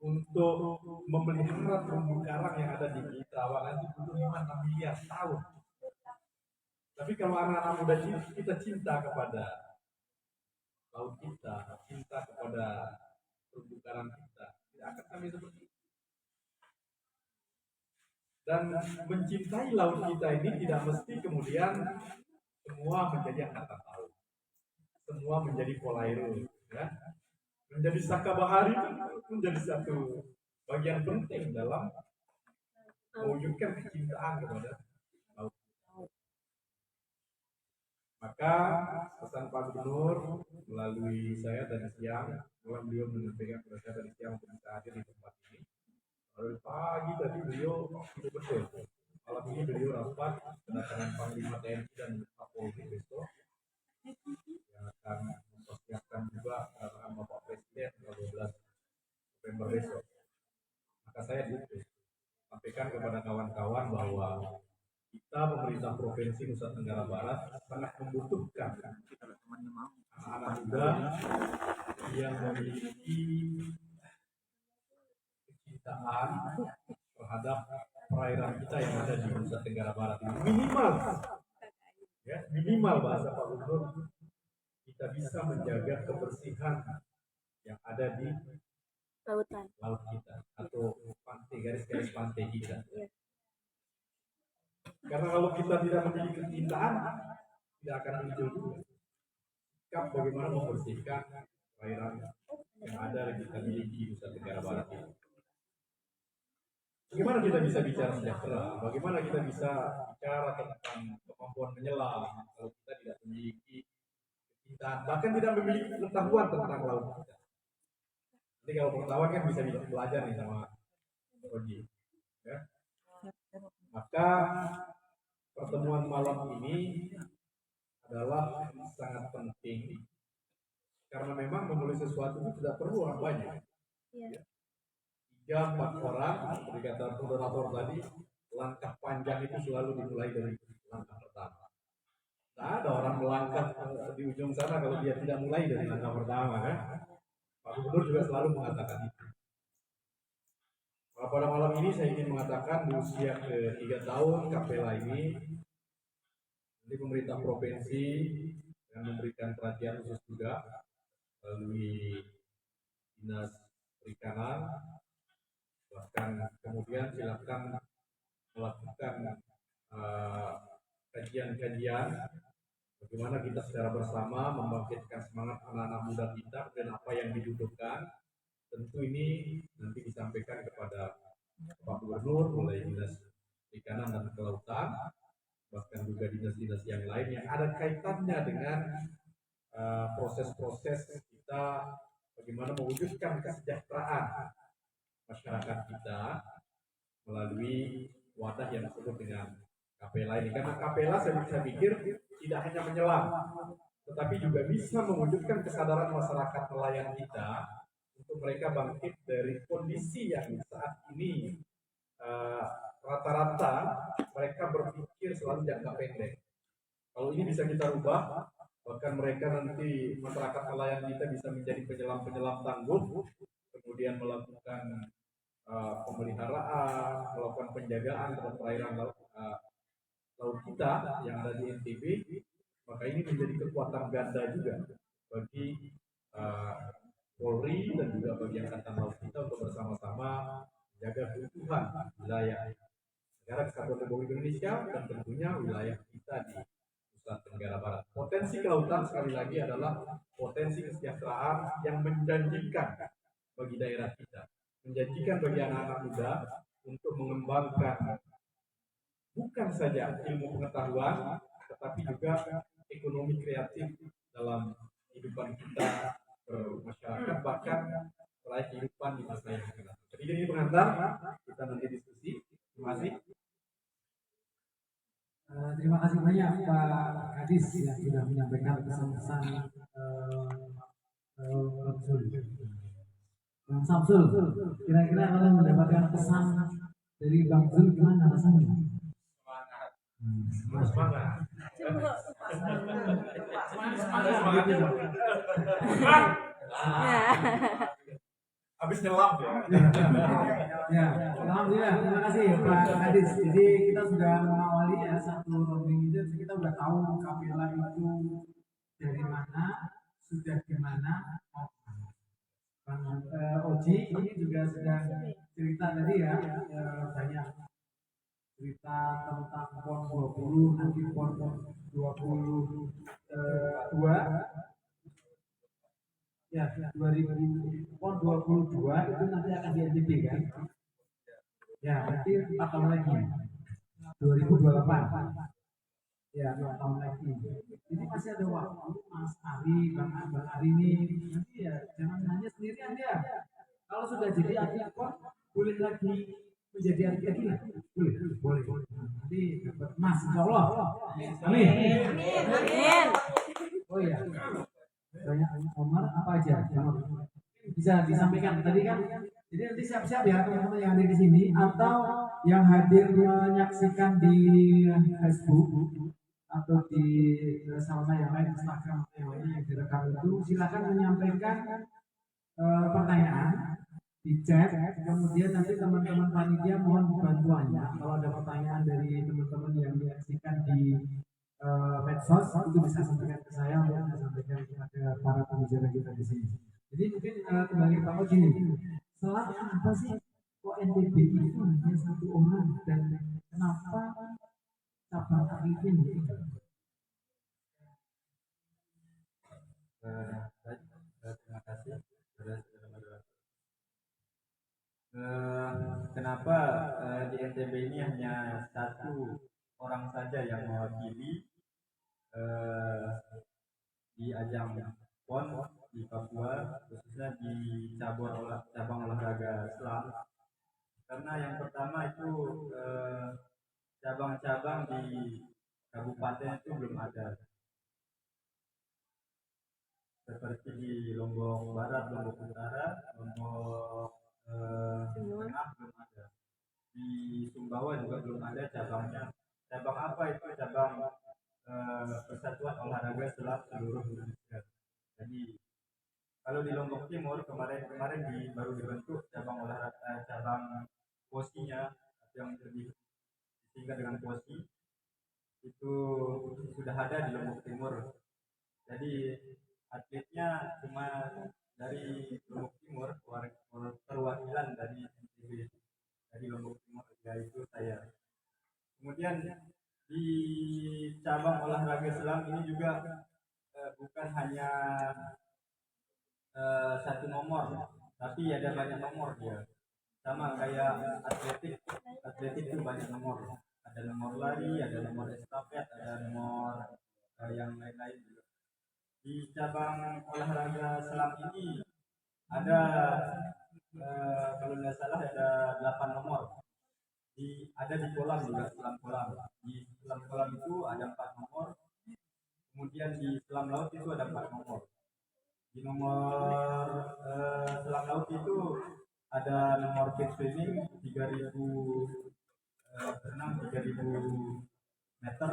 untuk memelihara terumbu karang yang ada di Gili Trawangan itu butuh 5-6 miliar tahun. Tapi kalau anak-anak muda kita cinta kepada laut kita, cinta kepada terumbu karang kita, tidak akan kami seperti itu. Dan mencintai laut kita ini tidak mesti kemudian semua menjadi angkatan laut, semua menjadi polairut, ya. Menjadi saka bahari itu menjadi satu bagian penting dalam mewujudkan kecintaan kepada laut. Maka pesan Pak Gubernur melalui saya tadi siang, malam beliau menyampaikan kepada saya tadi siang untuk bisa hadir di tempat ini. Lalu pagi tadi beliau itu betul. Malam ini beliau rapat kedatangan Panglima TNI dan Kapolri besok yang akan mempersiapkan juga kedatangan Bapak Presiden tanggal 12 November besok. Maka saya sampaikan kepada kawan-kawan bahwa kita pemerintah Provinsi Nusa Tenggara Barat sangat membutuhkan anak-anak muda yang memiliki kecintaan terhadap perairan kita yang ada di Nusa Tenggara Barat ini. Minimal bahasa Pak Gubernur, kita bisa menjaga kebersihan yang ada di laut kita atau pantai, garis-garis pantai kita. Karena kalau kita tidak memiliki kecintaan, tidak akan muncul juga sikap bagaimana membersihkan perairan yang ada di kita miliki Nusa Tenggara Barat ini. Bagaimana kita bisa bicara sejahtera? Bagaimana kita bisa bicara tentang kemampuan menyelam kalau kita tidak memiliki kecintaan, bahkan tidak memiliki pengetahuan tentang laut kita? Jadi kalau pengetahuan kan bisa belajar nih sama Oji, ya. Maka pertemuan malam ini adalah sangat penting karena memang menulis sesuatu itu tidak perlu orang banyak. Iya. 3-4 orang, seperti kata moderator tadi, langkah panjang itu selalu dimulai dari langkah pertama. Tidak ada orang melangkah di ujung sana kalau dia tidak mulai dari langkah pertama, kan? Pak Gubernur juga selalu mengatakan itu. Pada malam ini saya ingin mengatakan di usia ke-3 tahun Kapela ini, jadi pemerintah provinsi yang memberikan perhatian khusus juga melalui Dinas Perikanan, bahkan kemudian silakan melakukan kajian-kajian bagaimana kita secara bersama membangkitkan semangat anak-anak muda kita dan apa yang dibutuhkan. Tentu ini nanti disampaikan kepada Pak Gubernur mulai Dinas Perikanan dan Kelautan, bahkan juga dinas-dinas yang lain yang ada kaitannya dengan proses-proses kita bagaimana mewujudkan kesejahteraan masyarakat kita melalui wadah yang disebut dengan Kapela ini. Karena Kapela saya pikir tidak hanya menyelam, tetapi juga bisa mewujudkan kesadaran masyarakat nelayan kita untuk mereka bangkit dari kondisi yang saat ini rata-rata mereka berpikir selalu jangka pendek. Kalau ini bisa kita rubah, bahkan mereka nanti masyarakat nelayan kita bisa menjadi penyelam-penyelam tangguh, kemudian melakukan pemeliharaan, melakukan penjagaan terhadap perairan laut kita yang ada di NTB, maka ini menjadi kekuatan ganda juga bagi Polri dan juga bagi Angkatan Laut kita untuk bersama-sama menjaga keutuhan wilayah negara Kesatuan Republik Indonesia dan tentunya wilayah kita di Nusa Tenggara Barat. Potensi kelautan sekali lagi adalah potensi kesejahteraan yang menjanjikan bagi daerah kita, menjanjikan bagi anak-anak muda untuk mengembangkan bukan saja ilmu pengetahuan, tetapi juga ekonomi kreatif dalam kehidupan kita bermasyarakat, bahkan meraih kehidupan di masa yang akan datang. Jadi ini pengantar, kita nanti diskusi. Terima kasih. Terima kasih banyak Pak Kadis yang sudah menyampaikan pesan-pesan Samsul. Bang Samsul, kira-kira kalau mendapatkan pesan dari Bang Zul gimana rasanya? Semangat. Habis nyelam ya. Ya, alhamdulillah, terima kasih Pak Kadis. Jadi kita sudah mengawali ya satu rombeng itu, kita sudah tahu Kapela itu dari mana, sudah di mana. Bang Oji ini juga sudah cerita tadi ya, banyak cerita tentang PON 20, nanti PON 22 ya 2000 PON 22 itu nanti akan di NTB kan ya, berarti 4 tahun lagi 2028 ya, 4 tahun lagi. Jadi masih ada waktu Mas Ari, Bang Ari ini nanti ya jangan hanya sendirian dia. Kalau sudah jadi atlet PON boleh lagi menjadi atlet lagi lah, boleh nanti dapat emas insyaallah. Amin. Amin. Oh iya, banyak Omar apa aja bisa disampaikan tadi kan. Jadi nanti siap-siap ya teman-teman yang ada di sini atau yang hadir menyaksikan di Facebook atau di salah yang lain, Instagram atau yang lainnya yang direkam itu, silakan menyampaikan pertanyaan di chat, kemudian nanti teman-teman panitia mohon bantuannya kalau ada pertanyaan dari teman-teman yang menyaksikan di medsos itu bisa sampaikan ke saya atau bisa sampaikan kepada para pembicara kita di sini. Jadi mungkin kembali ke Pak Oji nih, selama apa sih kok NTB itu hanya satu orang dan kenapa cabang Arifin itu? Terima kasih. Kenapa di NTB ini hanya satu orang saja yang mewakili di ajang PON di Papua, khususnya di cabang olahraga selam? Karena yang pertama itu cabang-cabang di kabupaten itu belum ada. Seperti di Lombok Barat, Lombok Utara, Lombok Tengah belum ada. Di Sumbawa juga belum ada cabangnya. Cabang apa itu? Cabang Persatuan Olahraga Selam seluruh Indonesia. Jadi kalau di Lombok Timur kemarin baru dibentuk cabang olahraga, cabang posinya yang lebih disingkat dengan posi itu sudah ada di Lombok Timur. Jadi atletnya cuma dari Lombok Timur, perwakilan dari NTB, dari Lombok Timur, yaitu saya. Kemudian di cabang olahraga selam ini juga bukan hanya satu nomor, tapi ada banyak nomor dia. Sama kayak atletik itu banyak nomor. Ada nomor lari, ada nomor estafet, ada nomor yang lain-lain juga. Di cabang olahraga selam ini ada kalau tidak salah ada 8 nomor. Ada di kolam juga, selam kolam. Di selam kolam itu ada 4 nomor. Kemudian di selam laut itu ada 4 nomor. Di nomor selam laut itu ada nomor fit swimming 3000 berenang 3000 meter.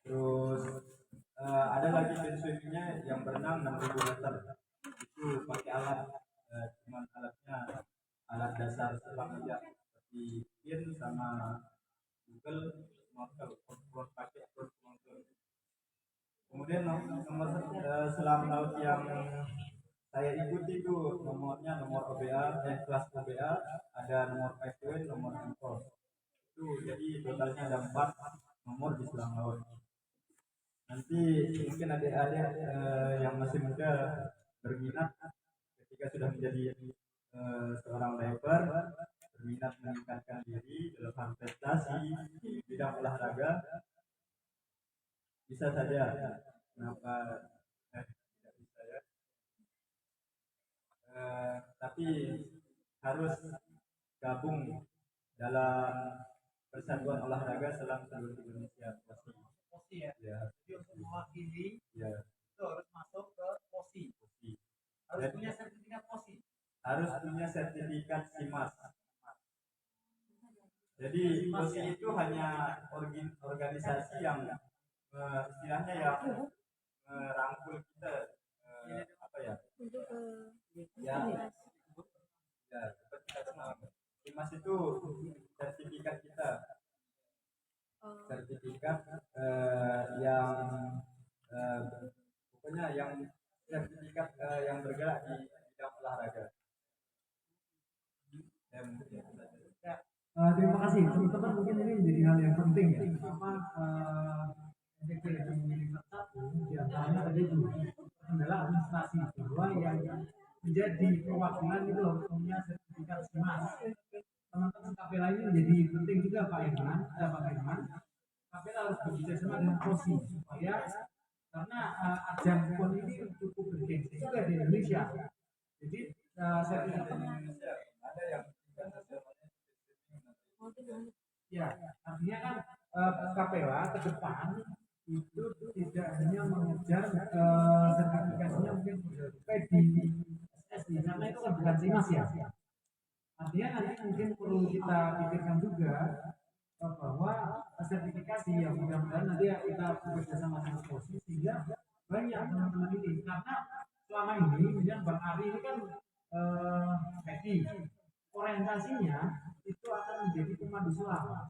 Terus ada lagi fit swimmingnya yang berenang 6000 meter. Itu pakai alat, cuman alatnya alat dasar selam aja seperti fin sama Google snorkel, pakai snorkel. Kemudian nomor selam laut yang saya ikuti itu nomornya nomor OBA, kelas OBA, ada nomor 5 point, nomor engkol. Itu jadi totalnya ada 4 nomor di selam laut. Nanti mungkin adik-adik yang masih muda berminat ketika sudah menjadi seorang diver, berminat meningkatkan diri dalam prestasi di bidang olahraga, bisa saja. Kenapa tidak bisa ya? Tapi harus gabung dalam Persatuan Olahraga Selam seluruh Indonesia, POSI ya. Jadi untuk mewakili itu harus masuk ke POSI. Harus punya sertifikat POSI. Harus punya sertifikat SIMAS. Jadi POSI itu hanya organisasi yang istilahnya yang merangkul kita apa ya? Ya seperti kata SIMAS itu sertifikat kita, sertifikat yang pokoknya yang sertifikat yang bergerak di bidang olahraga. Terima kasih teman-teman, mungkin ini menjadi hal yang penting ya. Apa NTB yang memiliki satu diantaranya ada dua adalah administrasi, bahwa yang menjadi perwakilan itu harus punya sertifikat SIMAS. Teman-teman KPLA ini menjadi penting juga Pak Irman, KPLA harus bekerja sama dengan POSI supaya karena ajang PON ini cukup bergengsi juga di Indonesia. Jadi sertifikat ada yang ya, artinya kan KPLA ke depan itu tidak hanya mengejar sertifikasinya mungkin sampai di SSD, karena itu kan bukan SIMAS ya. Artinya nanti mungkin perlu kita pikirkan juga bahwa sertifikasi yang mudah-mudahan nanti kita bekerja sama dengan POSI sehingga banyak teman-teman ini, karena selama ini yang Bang Ari ini kan orientasinya itu akan menjadi pemandu selam.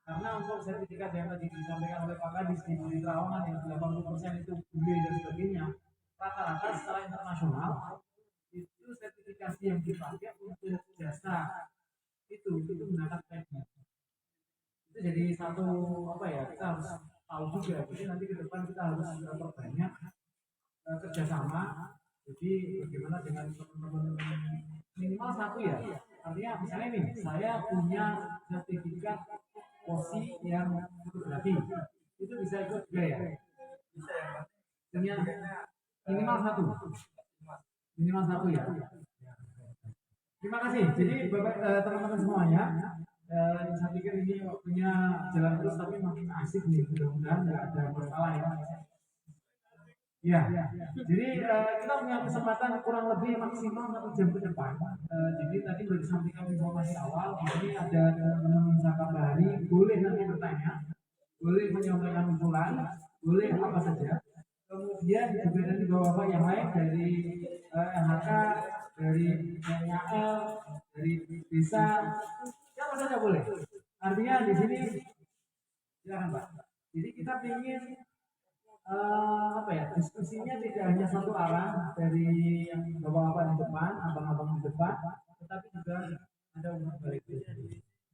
Karena untuk sertifikat yang tadi disampaikan oleh Pak Kadis di Terawangan yang 80% itu bule dan sebagainya, rata-rata secara internasional itu sertifikasi yang dipakai untuk jasa itu menggunakan teknik. Itu jadi satu apa ya, kita harus tahu juga. Jadi nanti ke depan kita harus perbanyak kerjasama. Jadi bagaimana dengan teman-teman minimal satu ya. Artinya misalnya nih, saya punya sertifikat POSI yang fotografi, itu bisa ikut juga ya? Bisa ya, punya minimal satu ya. Terima kasih. Jadi Bapak teman-teman semuanya, Saya pikir ini waktunya jalan terus tapi makin asik nih, mudah-mudahan nggak ada masalah ya. Ya, jadi kita punya kesempatan kurang lebih maksimal 1 jam ke depan. Jadi tadi sudah disampaikan informasi awal, ini ada teman-teman Sakabari, boleh nanti bertanya, boleh menyampaikan usulan, boleh apa saja. Kemudian juga dari bapak-bapak yang lain dari NHK, dari NYL, dari desa, siapa saja boleh. Artinya di sini, silakan Pak. Jadi kita ingin apa ya, diskusinya tidak hanya satu arah dari yang bapak-bapak di depan, abang-abang di depan, tetapi juga ada umat balik.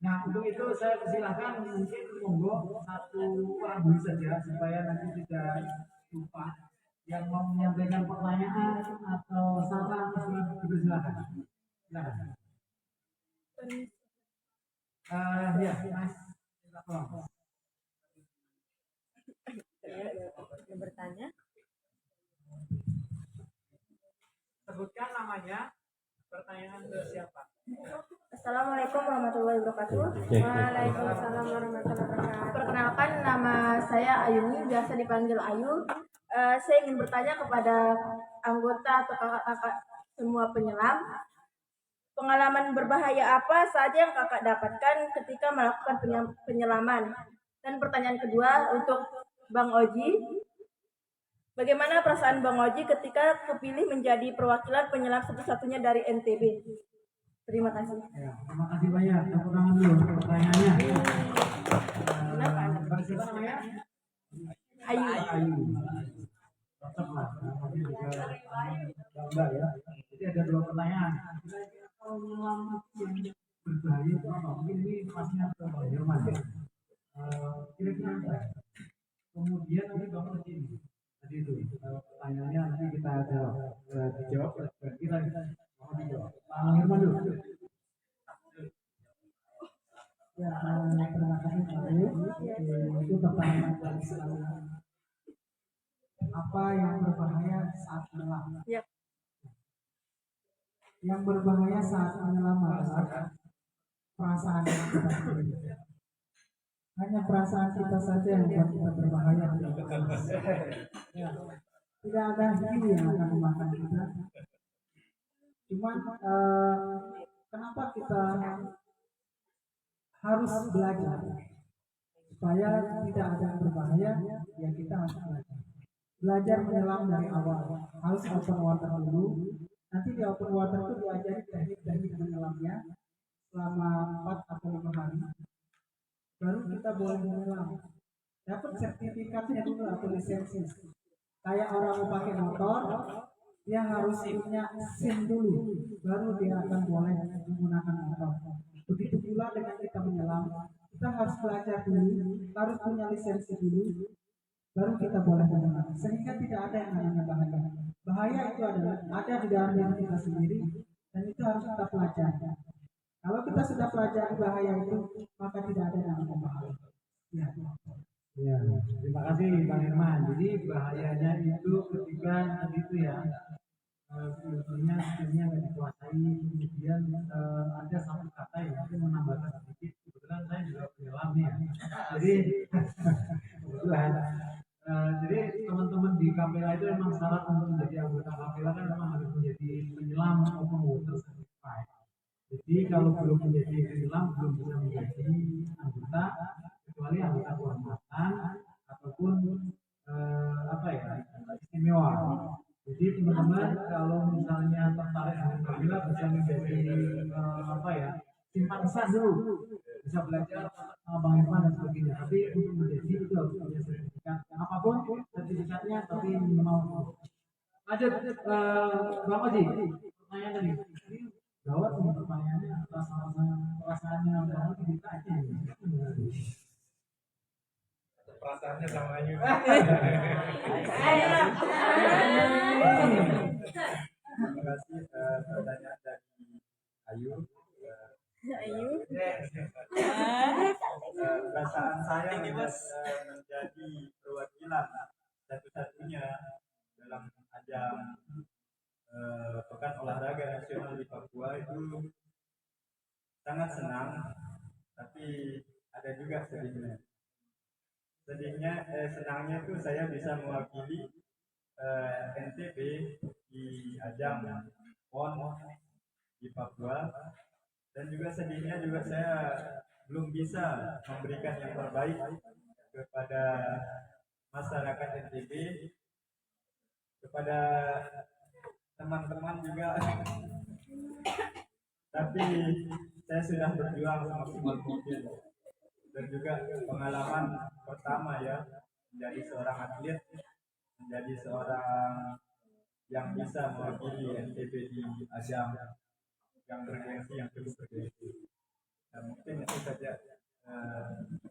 Nah untuk itu saya persilahkan mungkin monggo satu orang dulu saja supaya nanti tidak lupa yang mau menyampaikan pertanyaan atau saran dipersilakan. Silakan. Ya Mas, tolong. Yang bertanya. Sebutkan namanya, pertanyaan ke siapa? Assalamualaikum warahmatullahi wabarakatuh. Waalaikumsalam warahmatullahi wabarakatuh. Perkenalkan, nama saya Ayuni, biasa dipanggil Ayu. Saya ingin bertanya kepada anggota atau kakak-kakak semua penyelam. Pengalaman berbahaya apa saja yang kakak dapatkan ketika melakukan penyelaman? Dan pertanyaan kedua untuk Bang Oji, bagaimana perasaan Bang Oji ketika kepilih menjadi perwakilan penyelam satu-satunya dari NTB? Terima kasih. Ya, terima kasih banyak. Tepuk tangan dulu untuk pertanyaannya. Kenapa? Siapa namanya? Ayu. Ayu. Cocok lah. Namanya juga bangga ya. Jadi ada 2 pertanyaan. Kira-kira kalau menyelam yang berbahaya itu apa? Mungkin ini pastinya ke Bang Herman. Kira-kira apa? Kemudian nanti Bang Oji. Tadi itu pertanyaannya nanti kita dijawab. Kita mau dijawab. Bang Herman dulu. Ya, terima kasih Pak Ayu. Itu pertanyaan yang selalu apa yang berbahaya saat menyelam? Ya. Yang berbahaya saat menyelam adalah perasaan kita sendiri. Hanya perasaan kita saja yang membuat kita berbahaya. Ya. Tidak ada hiu yang akan memakan kita. Cuman kenapa kita harus belajar supaya tidak ada yang berbahaya? Ya kita harus belajar menyelam dari awal. Harus open water dulu. Nanti di open water itu diajari teknik-teknik menyelamnya selama 4 atau 5 hari. Baru kita boleh menyelam. Dapat sertifikatnya dulu atau lisensi. Kayak orang mau pakai motor, dia harus punya SIM dulu, baru dia akan boleh menggunakan motor. Begitu pula dengan kita menyelam, kita harus belajar dulu, harus punya lisensi dulu, baru kita boleh menyelam. Sehingga tidak ada yang namanya bahaya. Bahaya itu adalah ada di dalam diri kita sendiri, dan itu harus kita pelajari. Kalau kita sudah pelajari bahaya itu, maka tidak ada yang namanya bahaya. Ya. Ya, terima kasih Bang Herman. Jadi bahayanya itu ketika itu ya, sebetulnya skillnya nggak dikuasai, kemudian ada satu kata yang mungkin menambahkan sedikit. Kebetulan saya juga penyelam nih ya. Jadi kebetulan, jadi teman-teman di Kapela itu memang syarat untuk menjadi anggota Kapela kan memang harus menjadi penyelam open water certified. Jadi kalau belum menjadi penyelam belum bisa menjadi anggota, kecuali anggota kehormatan ataupun apa ya, istimewa. Jadi teman-teman kalau misalnya tertarik dengan Kapela bisa menjadi apa ya, simpatisan dulu, bisa belajar Bang Irfan dan sebagainya. Tapi untuk menjadi itu harus punya sertifikat apapun sertifikatnya, tapi minimal. Lanjut Bang Oji, pertanyaan tadi. Gawat nih pertanyaannya, perasaannya Bang Oji ditanya. Perasaannya sama Ayu. Terima kasih pertanyaan dari Ayu. Ayu. Perasaan saya menjadi perwakilan satu-satunya dalam ajang Pekan Olahraga Nasional di Papua itu sangat senang, tapi juga sedihnya. Senangnya itu saya bisa mewakili NTB di ajang PON di Papua, dan juga sedihnya juga saya belum bisa memberikan yang terbaik kepada masyarakat NTB, kepada teman-teman juga. Tapi saya sudah berjuang semaksimal mungkin, dan juga pengalaman pertama ya menjadi seorang atlet, menjadi seorang yang bisa mewakili NTB di ajang yang bergengsi, yang cukup bergengsi. Nah, mungkin itu saja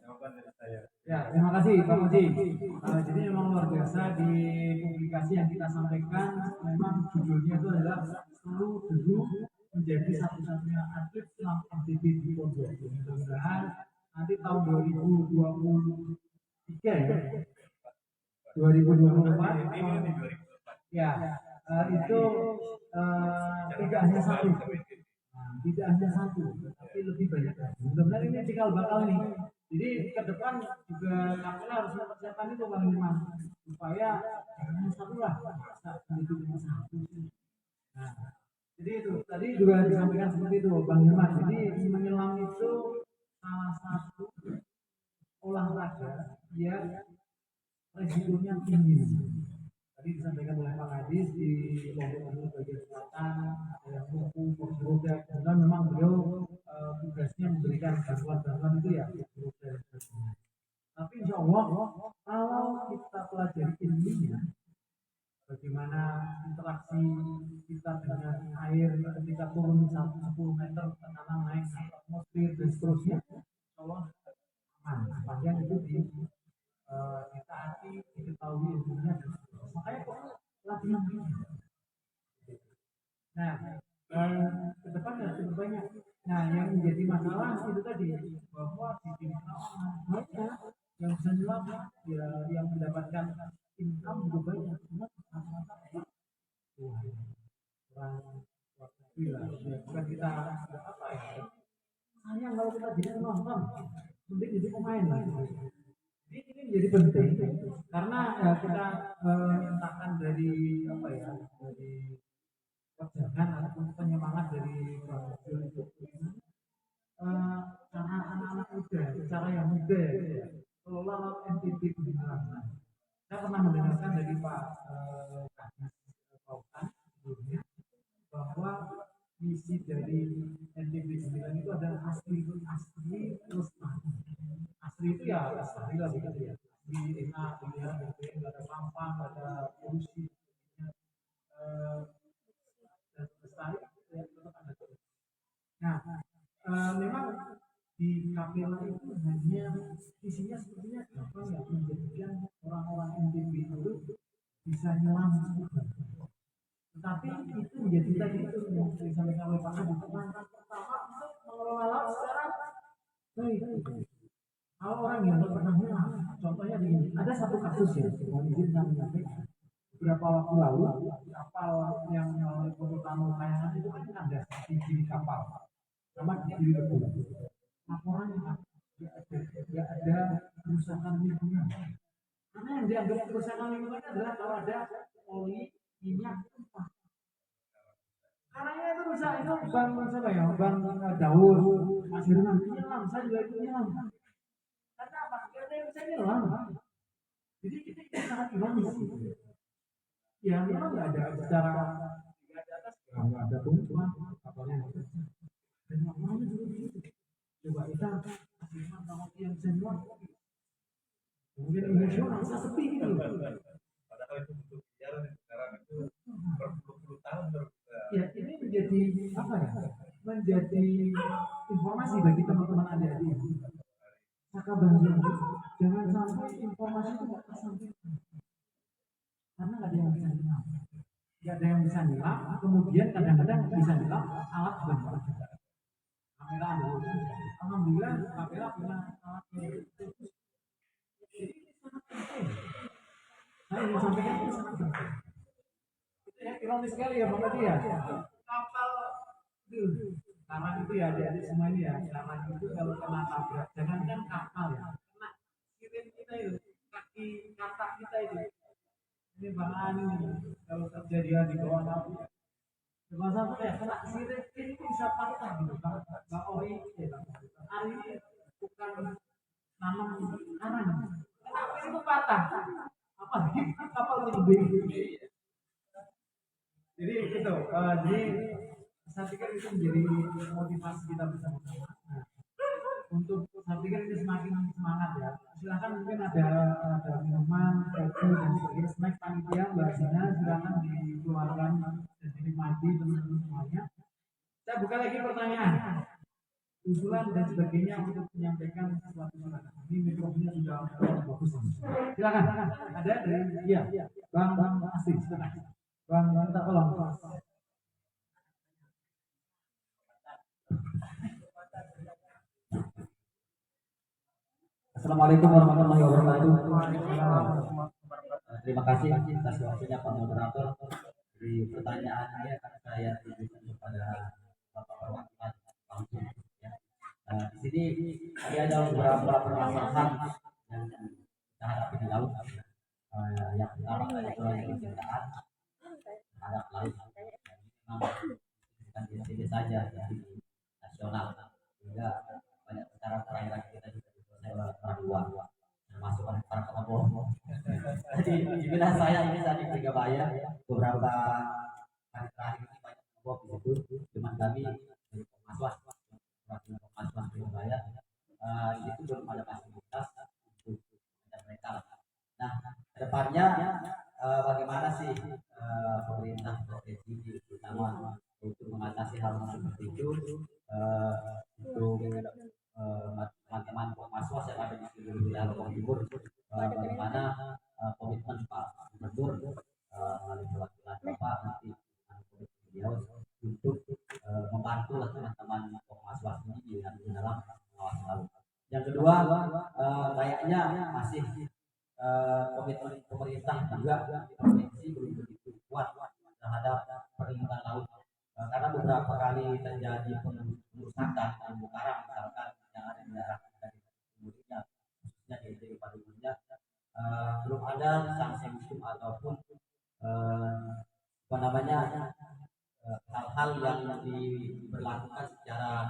jawaban dari saya. Ya, terima kasih Pak Muji. Jadi memang luar biasa di publikasi yang kita sampaikan, memang judulnya itu adalah Seru Deru Menjadi Satu-satunya Atlet Senam NTB di Pondok. Mudah-mudahan nanti tahun 2023 ya, 2024 ya, itu tidak hanya satu. Tidak hanya satu, tapi lebih banyak. Mudah-mudahan ini cikal bakal nih. Jadi ke depan juga KPL harus mempersiapkan itu Bang Irman, supaya jangan satu lah, itu cuma satu. Nah, jadi itu tadi juga disampaikan seperti itu Bang Irman. Jadi menyelam itu salah satu olahraga yang resikonya tinggi. Tadi disampaikan oleh Pak Hadis di Lombok Timur bagian selatan, ada yang lumpuh, kursi roda, karena memang beliau tugasnya memberikan bantuan-bantuan itu ya kursi roda dan sebagainya. Tapi insya Allah kalau kita pelajari ilmunya, bagaimana interaksi kita dengan air ketika turun 10 meter ke kanan naik atmosfer dan seterusnya, insya Allah aman. Sepanjang itu ditaati, diketahui ilmunya dan seterusnya. Makanya kok latihan ini. Nah, ke depan ya cukup banyak. Nah, yang menjadi masalah itu tadi bahwa di tim banyak yang bisa nyelam, ya, yang mendapatkan income juga banyak. Cuma rata-rata kurang waktu lah. Ya, bukan kita apa ya? Sayang kalau kita jadi penonton, mending jadi pemain lah. Ini menjadi penting karena ya, kita mintakan dari apa ya, dari kebijakan ataupun penyemangat dari Bang Jul itu karena anak-anak muda, cara yang muda ya, kelola NTB Kuningan. Saya pernah mendengarkan dari Pak Kadis Pautan sebelumnya bahwa misi dari NTB 9 itu adalah asli terus asli itu ya asli lah begitu ya, asli enak, dilihat nggak ada sampah, nggak ada polusi, dan lestari ya, tetap ada terus. Nah, memang di KPL itu hanya isinya sepertinya apa ya, menjadikan orang-orang NTB itu bisa nyelam scuba. Tetapi itu menjadi tadi itu yang disampaikan oleh Pak Adi, langkah pertama untuk mengelola laut secara baik. Kalau orang yang belum pernah nyelam, contohnya begini, ada satu kasus ya, mohon izin saya menyampaikan. Beberapa waktu lalu, kapal yang untuk tamu kayangan itu kan kandas di kiri kapal, sama di kiri lebur. Laporannya tidak ada kerusakan lingkungan. Karena yang dianggap kerusakan lingkungan adalah kalau ada oli, minyak, tumpah. Karena itu rusak itu bang siapa ya, bang Daur, Mas Herman nyelam, saya juga ikut nyelam. Karena apa? Karena yang bisa nyelam. Jadi kita sangat ironis. Ya memang nggak ada secara nggak ada atas, nggak ada tumpuan kapalnya. Dan laporannya juga begitu. Coba kita Mas sama yang bisa nyelam. Kemudian emosional, saya sepi gitu. Padahal itu butuh bicara sekarang itu berpuluh-puluh tahun ya ini menjadi apa ya, menjadi informasi bagi teman-teman adik-adik. Maka bangun, jangan sampai informasi itu nggak tersampaikan, karena nggak ada yang bisa nyelam, nggak ada yang bisa nyelam. Kemudian kadang-kadang bisa nyelam, alat juga nggak ada. Kamera ada, alhamdulillah kamera punya alat yang itu. Jadi ini sangat penting. Saya ingin sampaikan ini sangat penting. Itu ya ironis sekali ya Pak Adi ya. Kapal saran itu ya adik-adik semua ini ya, saran itu kalau kena tabrak, jangankan kapal ya, kena sirip kita itu, kaki katak kita itu, ini bahan ini kalau terjadi di bawah laut. Cuma satu ya kena sirip ini bisa patah gitu, bang Ori, bang Ari ini bukan nanam karang, kenapa itu patah? Apa sih kapal lebih? Jadi itu, jadi saya pikir itu menjadi motivasi kita bersama-sama. Nah, untuk saya pikir ini semakin semangat ya. Silakan mungkin ada minuman, kopi dan sebagainya. Snack panitia bahasanya silakan dikeluarkan dan dinikmati teman-teman semuanya. Saya buka lagi pertanyaan, usulan dan sebagainya untuk menyampaikan sesuatu. Ini mikrofonnya sudah bagus. Silakan. Ada dari Bang Asri, silakan. Bang, minta tolong. Assalamualaikum warahmatullahi wabarakatuh. Terima kasih atas waktunya Pak Moderator. Di pertanyaannya akan saya tujukan kepada Bapak Perwakilan langsung. Ya. Di sini ada beberapa permasalahan yang kita hadapi di laut. Yang pertama adalah kecintaan terhadap laut. Bukan di sini saja, di nasional. Sehingga banyak secara perairan kita juga dua termasuk para pengeboh. Jadi di wilayah saya ini saat di Megabaya beberapa hari terakhir ini banyak pengeboh di situ. Cuman kami dari Komnas di Megabaya di situ belum ada fasilitas untuk mereka. Nah, kedepannya bagaimana sih pemerintah provinsi terutama untuk mengatasi hal seperti itu untuk teman-teman Komnas yang ada di seluruh wilayah Lombok Timur, bagaimana komitmen Pak Gubernur melalui perwakilan Bapak nanti beliau untuk membantu teman-teman Komnas ini di dalam pengawasan laut. Yang kedua, kayaknya masih komitmen pemerintah juga di provinsi belum begitu kuat terhadap perlindungan laut, karena beberapa kali terjadi pengerusakan terumbu karang misalkan yang ada di daerah timurnya, khususnya di Jawa Padungnya, belum ada sanksi hukum ataupun hal-hal yang diberlakukan secara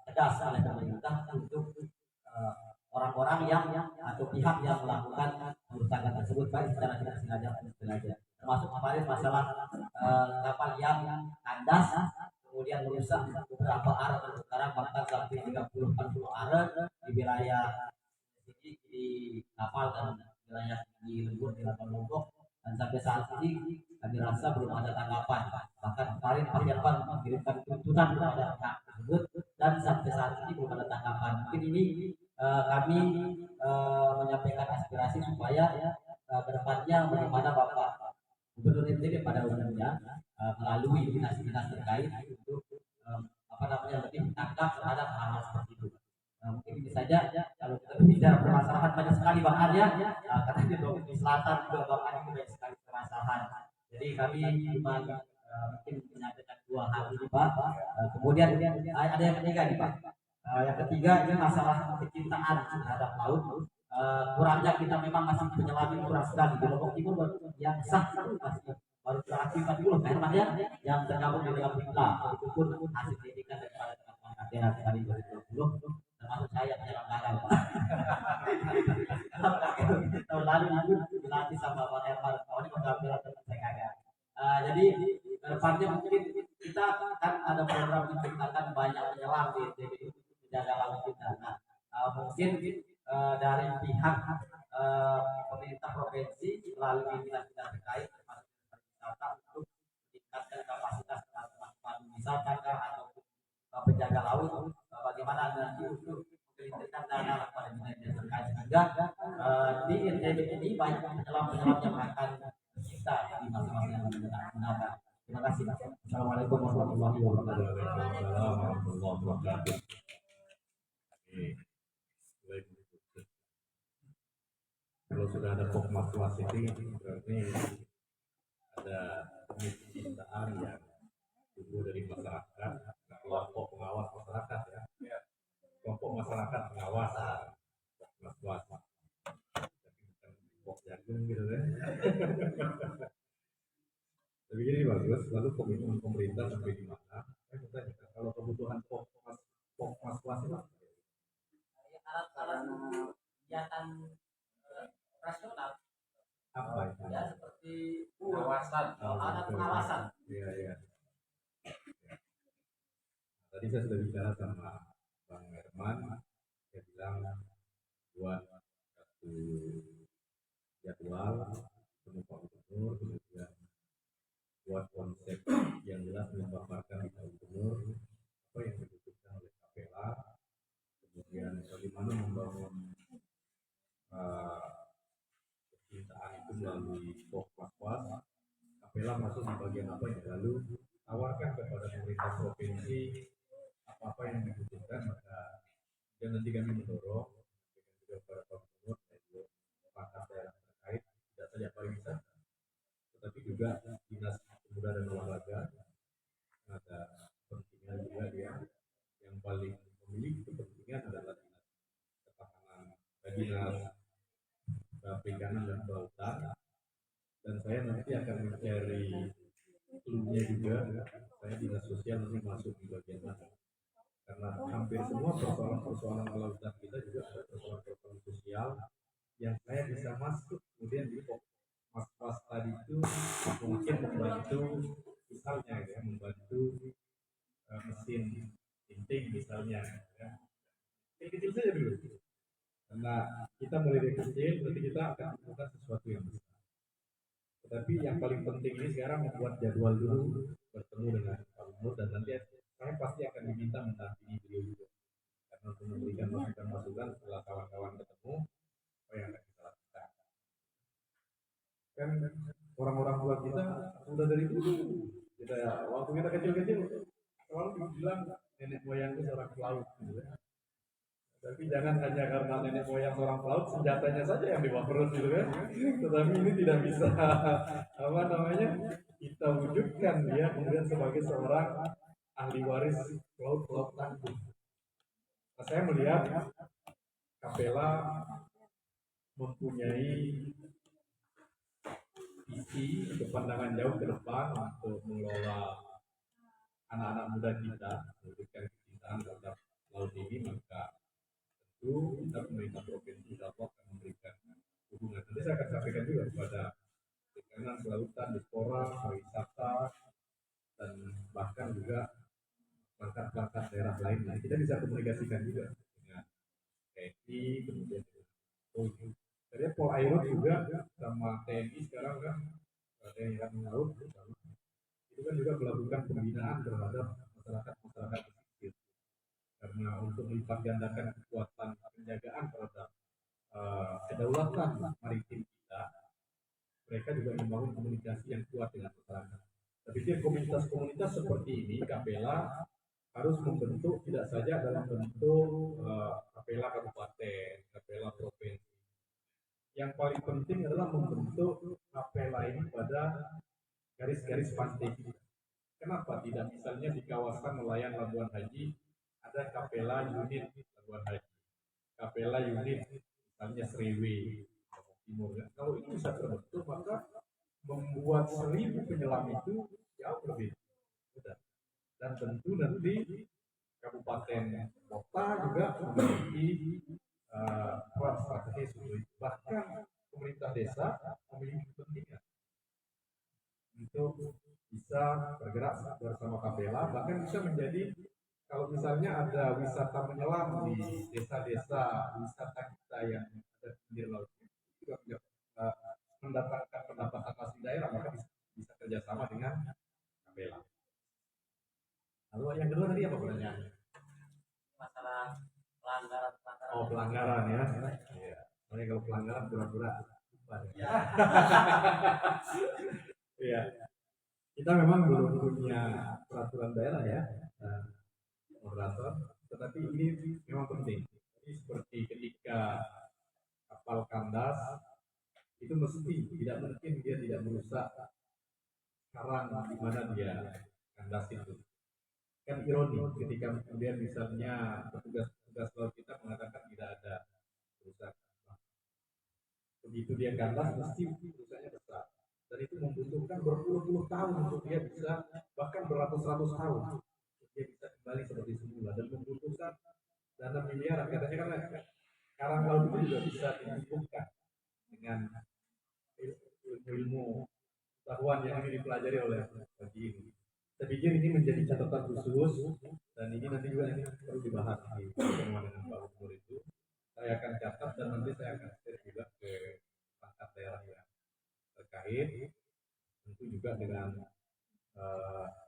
tegas oleh pemerintah untuk orang-orang yang atau pihak yang melakukan pengerusakan tersebut baik secara tidak sengaja atau sengaja. Termasuk kemarin masalah kapal yang kandas kemudian merusak beberapa arah terumbu karang bahkan sampai 30-40 arah di wilayah ini di kapal dan wilayah di lembur di Labuan Lombok, dan sampai saat ini kami rasa belum ada tanggapan. Bahkan kemarin Pak Irfan mengirimkan tuntutan kepada pihak tersebut dan sampai saat ini belum ada tanggapan. Mungkin ini kami menyampaikan aspirasi supaya kedepannya bagaimana Bapak Gubernur NTB pada umumnya melalui dinas-dinas terkait untuk lebih tangkap terhadap hal-hal seperti itu. Mungkin ini saja. Kalau kita berbicara permasalahan banyak sekali Bang Arya, karena di selatan juga Bang Arya banyak sekali permasalahan. Jadi kami cuma mungkin menyampaikan dua hal ini Pak. Kemudian ada yang ketiga nih Pak. Yang ketiga ini masalah kecintaan terhadap laut. Kurangnya kita memang masih penyelamin kurang sekali di Lombok Timur yang sah masih baru beraktivitas dulu kan Pak ya, yang tergabung di dalam Himla. Itu pun hasil pendidikan daripada teman-teman Kadera dari 2020 termasuk saya penyelenggara Pak. Tahun lalu itu dilatih sama Pak Herman, ini pengambilan teman saya kagak. Jadi depannya mungkin kita kan ada program menciptakan banyak penyelam di NTB menjaga laut kita. Nah, mungkin dari pihak pemerintah provinsi melalui dinas-dinas terkait termasuk wisata untuk meningkatkan kapasitas teman-teman wisata ataupun penjaga laut, bagaimana nanti untuk mengirimkan dana kepada dinas-dinas terkait sehingga di NTB ini banyak penyelam-penyelam yang akan tercipta di masa-masa yang mendatang. Terima kasih. Assalamualaikum warahmatullahi wabarakatuh. Waalaikumsalam warahmatullahi wabarakatuh. Kalau sudah ada Komnas ini berarti ada kecintaan yang tumbuh dari masyarakat kelompok pengawas masyarakat ya. Kelompok masyarakat pengawas mas-was. Tapi bukan kelompok jagung gitu kan. Tapi ini bagus. Lalu komitmen pemerintah sampai di mana? Saya bertanya, kalau kebutuhan pok mas-was itu alat-alat kegiatan operasional apa itu? ya seperti pengawasan, alat pengawasan. Iya, iya. Tadi saya sudah bicara sama Bang Herman, dia bilang buat satu jadwal ketemu Pak Gubernur, kemudian buat konsep yang jelas memaparkan di Pak Gubernur apa yang dibutuhkan oleh KPLA, kemudian bagaimana membangun kecintaan itu melalui mas-was. KPLA masuk di bagian apa yang lalu tawarkan kepada pemerintah provinsi apa yang dibutuhkan, maka dan nanti kami mendorong dengan juga para Pak Gubernur dan juga perangkat daerah terkait, tidak saja pariwisata tetapi juga dinas pemuda dan olahraga ada kepentingan juga dia yang paling memiliki kepentingan adalah dinas ketahanan dinas perikanan dan kelautan, dan saya nanti akan mencari clue-nya juga. Saya dinas sosial nanti masuk di bagian mana, karena hampir semua persoalan kelautan kita juga ada persoalan sosial yang saya bisa masuk kemudian di mas-mas tadi itu mungkin membantu misalnya ya, membantu mesin tinting misalnya ya. Kecil saja dulu, karena kita mulai dari kecil nanti kita akan melakukan sesuatu yang besar. Tetapi yang paling penting ini sekarang membuat jadwal dulu, bertemu dengan Pak Gubernur, dan nanti saya pasti akan diminta mendampingi beliau juga, karena untuk memberikan masukan setelah kawan-kawan ketemu apa yang akan kita lakukan. Kan orang-orang tua kita sudah dari dulu kita waktu kita kecil-kecil selalu bilang nenek moyangku seorang pelaut gitu ya. Tapi jangan hanya karena nenek moyang seorang pelaut senjatanya saja yang dibawa perut gitu kan. Tetapi ini tidak bisa apa namanya kita wujudkan dia kemudian sebagai seorang ahli waris pelaut tangguh. Nah, saya melihat KPLA mempunyai visi untuk pandangan jauh ke depan untuk mengelola anak-anak muda kita, memberikan kecintaan terhadap laut ini, maka tentu kita pemerintah provinsi dapat memberikan dukungan. Nanti saya akan sampaikan juga kepada perikanan, kelautan, dispora, pariwisata, dan bahkan juga perangkat-perangkat daerah lainnya. Kita bisa komunikasikan juga dengan TNI, kemudian Polri. Jadi Polairut juga sama TNI sekarang kan, TNI Angkatan Laut itu kan juga melakukan pembinaan terhadap masyarakat pesisir. Karena untuk melipat gandakan kekuatan penjagaan terhadap kedaulatan maritim kita, mereka juga membangun komunikasi yang kuat dengan masyarakat. Saya pikir komunitas-komunitas seperti ini KPLA harus membentuk tidak saja dalam bentuk KPLA kabupaten, KPLA provinsi. Yang paling penting adalah membentuk KPLA ini pada garis-garis pantai kita. Kenapa tidak misalnya di kawasan nelayan Labuan Haji ada KPLA unit Labuan Haji, KPLA unit misalnya Serewe, Timur. Kalau ini bisa terbentuk maka membuat 1000 penyelam itu jauh lebih mudah. Dan tentu nanti kabupaten kota juga memiliki peran strategis untuk itu. Bahkan pemerintah desa memiliki kepentingan untuk bisa bergerak bersama KPLA, bahkan bisa menjadi kalau misalnya ada wisata menyelam di desa-desa wisata kita yang ada di pinggir laut juga mendatangkan pendapatan asli daerah, maka bisa kerjasama dengan KPLA. Lalu yang kedua tadi apa pertanyaannya? Masalah pelanggaran. Oh, pelanggaran ya. Iya. Soalnya kalau pelanggaran pura-pura lupa. Ya. Iya. Kita memang belum punya peraturan daerah ya, moderator. Tetapi ini memang penting. Jadi seperti ketika kapal kandas itu mesti tidak mungkin dia tidak merusak karang di mana dia kandas itu. kan ironi ketika kemudian misalnya petugas laut kita mengatakan tidak ada kerusakan. Begitu dia kandas pasti rusaknya besar. Dan itu membutuhkan berpuluh-puluh tahun untuk dia bisa, bahkan beratus-ratus tahun untuk dia bisa kembali seperti semula, dan membutuhkan dana miliaran. Katanya kan karang laut itu juga bisa dihubungkan dengan ilmu pengetahuan yang ini dipelajari oleh pagi ini. Saya pikir ini menjadi catatan khusus, dan ini nanti juga ini perlu dibahas di pertemuan dengan Pak Gubernur itu. Saya akan catat dan nanti saya akan share juga ke perangkat daerah yang terkait, tentu juga dengan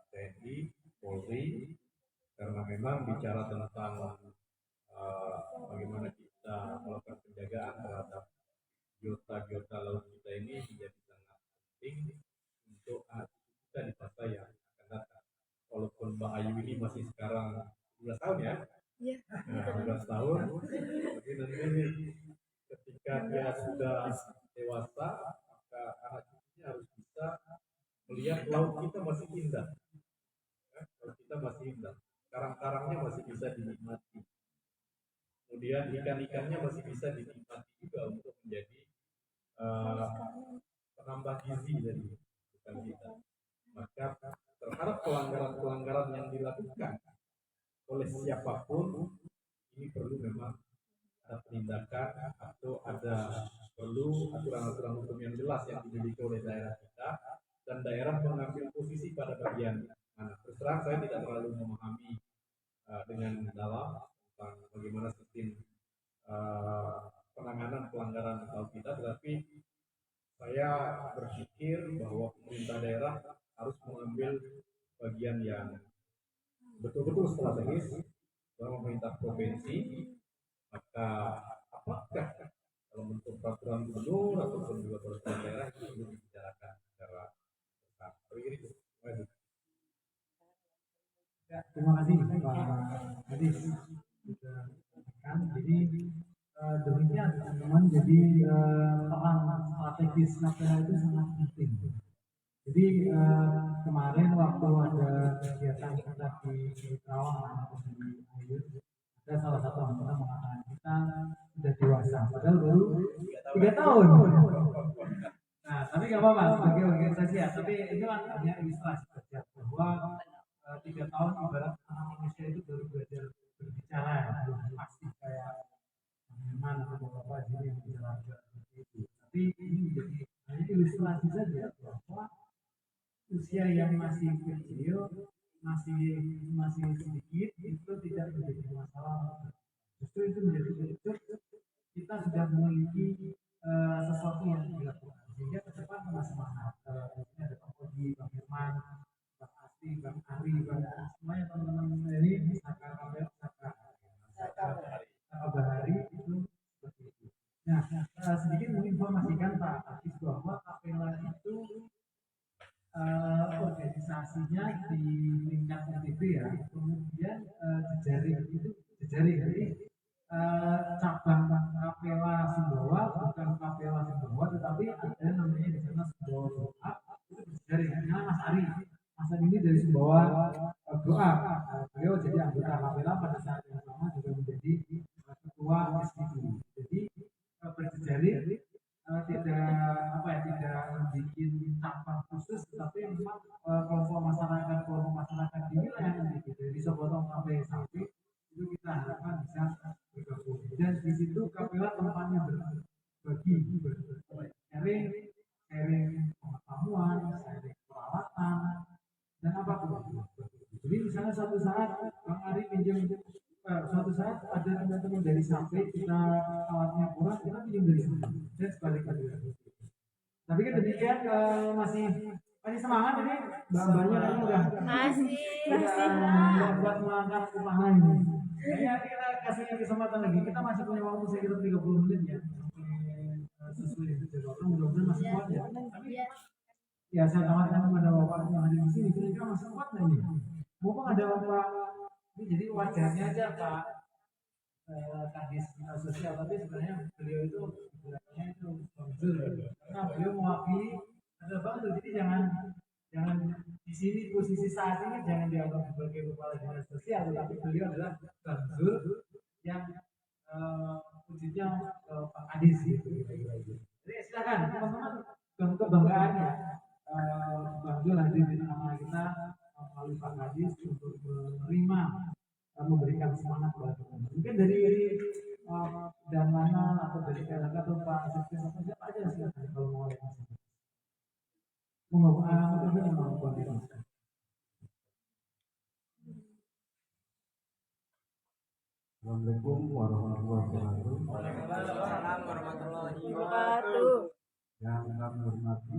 TNI, Polri, karena memang bicara tentang bagaimana kita melakukan penjagaan terhadap biota laut kita ini menjadi sangat penting untuk kita di masa yang akan datang. Walaupun Mbak Ayu ini masih sekarang 12 tahun ya, Iya. 12 tahun, tapi nanti ketika dia sudah dewasa, maka anak cucunya harus bisa melihat laut kita masih indah, laut kita masih indah, karang-karangnya masih bisa dinikmati, kemudian ikan-ikannya masih bisa dinikmati juga untuk menjadi penambah gizi dari ikan kita. Maka terhadap pelanggaran-pelanggaran yang dilakukan oleh siapapun, ini perlu memang ada penindakan atau ada perlu aturan-aturan hukum yang jelas yang dimiliki oleh daerah kita, dan daerah mengambil posisi pada bagian mana. Terus terang saya tidak terlalu memahami dengan dalam tentang bagaimana sistem penanganan pelanggaran laut kita, tetapi saya berpikir bahwa pemerintah daerah harus mengambil bagian yang betul-betul strategis. Bahwa pemerintah provinsi, maka apakah kalau bentuk peraturan gubernur ataupun juga peraturan daerah itu perlu dibicarakan secara bersama. Ya, terima kasih Pak Hadis sudah sampaikan. Jadi demikian teman-teman. Jadi peran strategis KPH itu sangat penting. Jadi kemarin waktu ada kegiatan kita di Karawang atau di Ayu, ada salah satu anggota mengatakan kita sudah dewasa, padahal baru 3 tahun. Nah, tapi nggak apa-apa sebagai organisasi ya. Tapi itu kan hanya ilustrasi saja bahwa 3 tahun ibarat anak manusia itu baru belajar berbicara, ya, belum pasti kayak teman atau bapak jadi yang bicara seperti itu. Tapi ini menjadi hanya ilustrasi saja bahwa usia yang masih kecil, masih sedikit, itu tidak menjadi masalah. Justru itu menjadi bentuk kita sudah memiliki sesuatu yang dilakukan, sehingga ke depan semangat. Ini ada Pak Koji, Bang Firman, Bang Asti, Bang Ari, Bang semuanya teman-teman ini Saka Bahari itu seperti itu. Nah, sedikit menginformasikan Pak Akis bahwa Kapela itu organisasinya di tingkat NTB ya, kemudian jejaring jadi cabang Kapela Sumbawa bukan Kapela Sumbawa, tetapi ada namanya di sana Sumbawa Goa, itu jejaring. Nah, Mas Ari ini dari Sumbawa Goa, beliau jadi anggota Kapela pada saat yang sama juga menjadi ketua SPG. Jadi berjejaring, tidak bikin cabang khusus, tetapi memang kelompok masyarakat di wilayah NTB dari Sepotong sampai Sapi itu kita harapkan bisa bergabung, dan di situ Kapela tempatnya berbagi, sharing pengetahuan, sharing peralatan dan apapun. Jadi misalnya suatu saat Bang Ari pinjam, suatu saat ada teman-teman dari Sapi, kita alatnya kurang, kita pinjam dari sana dan sebaliknya. Tapi kan demikian masih semangat ini mbak-mbaknya kan udah Masih. buat mengangkat usaha ini. Kayaknya kita kasih kesempatan lagi. Kita masih punya waktu sekitar 30 menit ya. Sesuai jadwal. Mudah-mudahan masih kuat ya. Tapi ya saya tawarkan kepada bapak yang ada di sini, kira-kira masih kuat nggak ini? Mumpung ada bapak ini, jadi wajahnya aja Pak Kadis sosial, tapi sebenarnya beliau itu sebenarnya itu karena beliau mewakili ada bantu, jadi jangan sini posisi saat ini jangan dianggap sebagai kepala dinas sosial, tetapi beliau adalah Bang Zul yang wujudnya Pak Adis gitu. Jadi silakan teman-teman, kebanggaannya Bang Zul hadir di tengah kita melalui Pak Adis untuk menerima memberikan semangat kepada teman-teman. Mungkin dari dan mana atau dari KLK atau Pak Sekjen atau siapa aja silakan kalau mau lihat. Assalamualaikum warahmatullahi wabarakatuh. Waalaikumsalam warahmatullahi Wabarakatuh. Yang kami hormati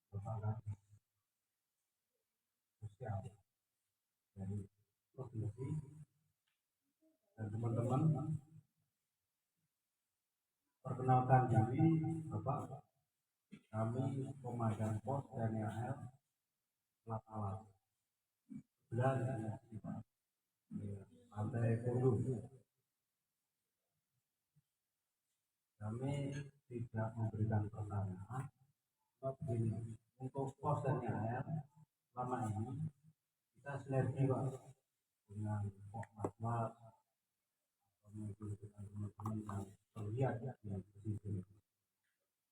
Bapak Kadis Sosial dari provinsi dan teman-teman, perkenalkan diri Bapak, kami Komandan Pos TNI AL Selat Alam di Pantai Kundu. Kami tidak memberikan pertanyaan, tapi untuk pos TNI AL selama ini kita sinergi Pak dengan Mas kemudian teman-teman yang terlihat di sini.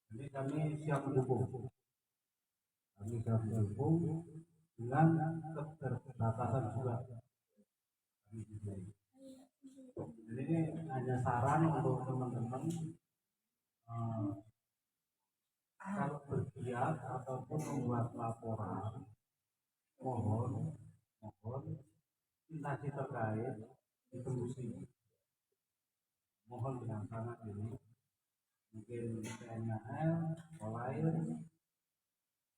Jadi kami siap mendukung. Kami siap mendukung dengan keterbatasan juga. Jadi ini hanya saran untuk teman-teman kalau bergiat ataupun membuat laporan, mohon instansi terkait ditembusi. Mohon dengan sangat ini mungkin TNI AL, Polair,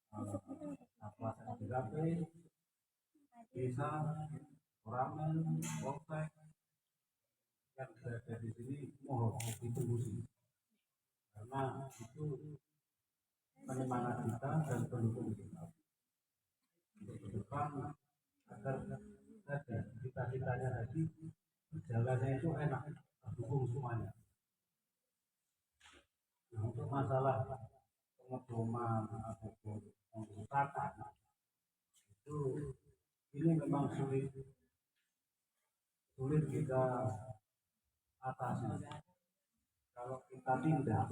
Kapolsek JKP, Desa, Koramil, Polsek yang berada di sini mohon ditembusi, karena itu penyemangat kita dan pendukung kita untuk ke depan agar tadi cita-citanya tadi berjalannya itu enak, dukung semuanya. Nah, untuk masalah pengedoman ataupun pengusahaan itu ini memang sulit kita atasi. Kalau kita tindak,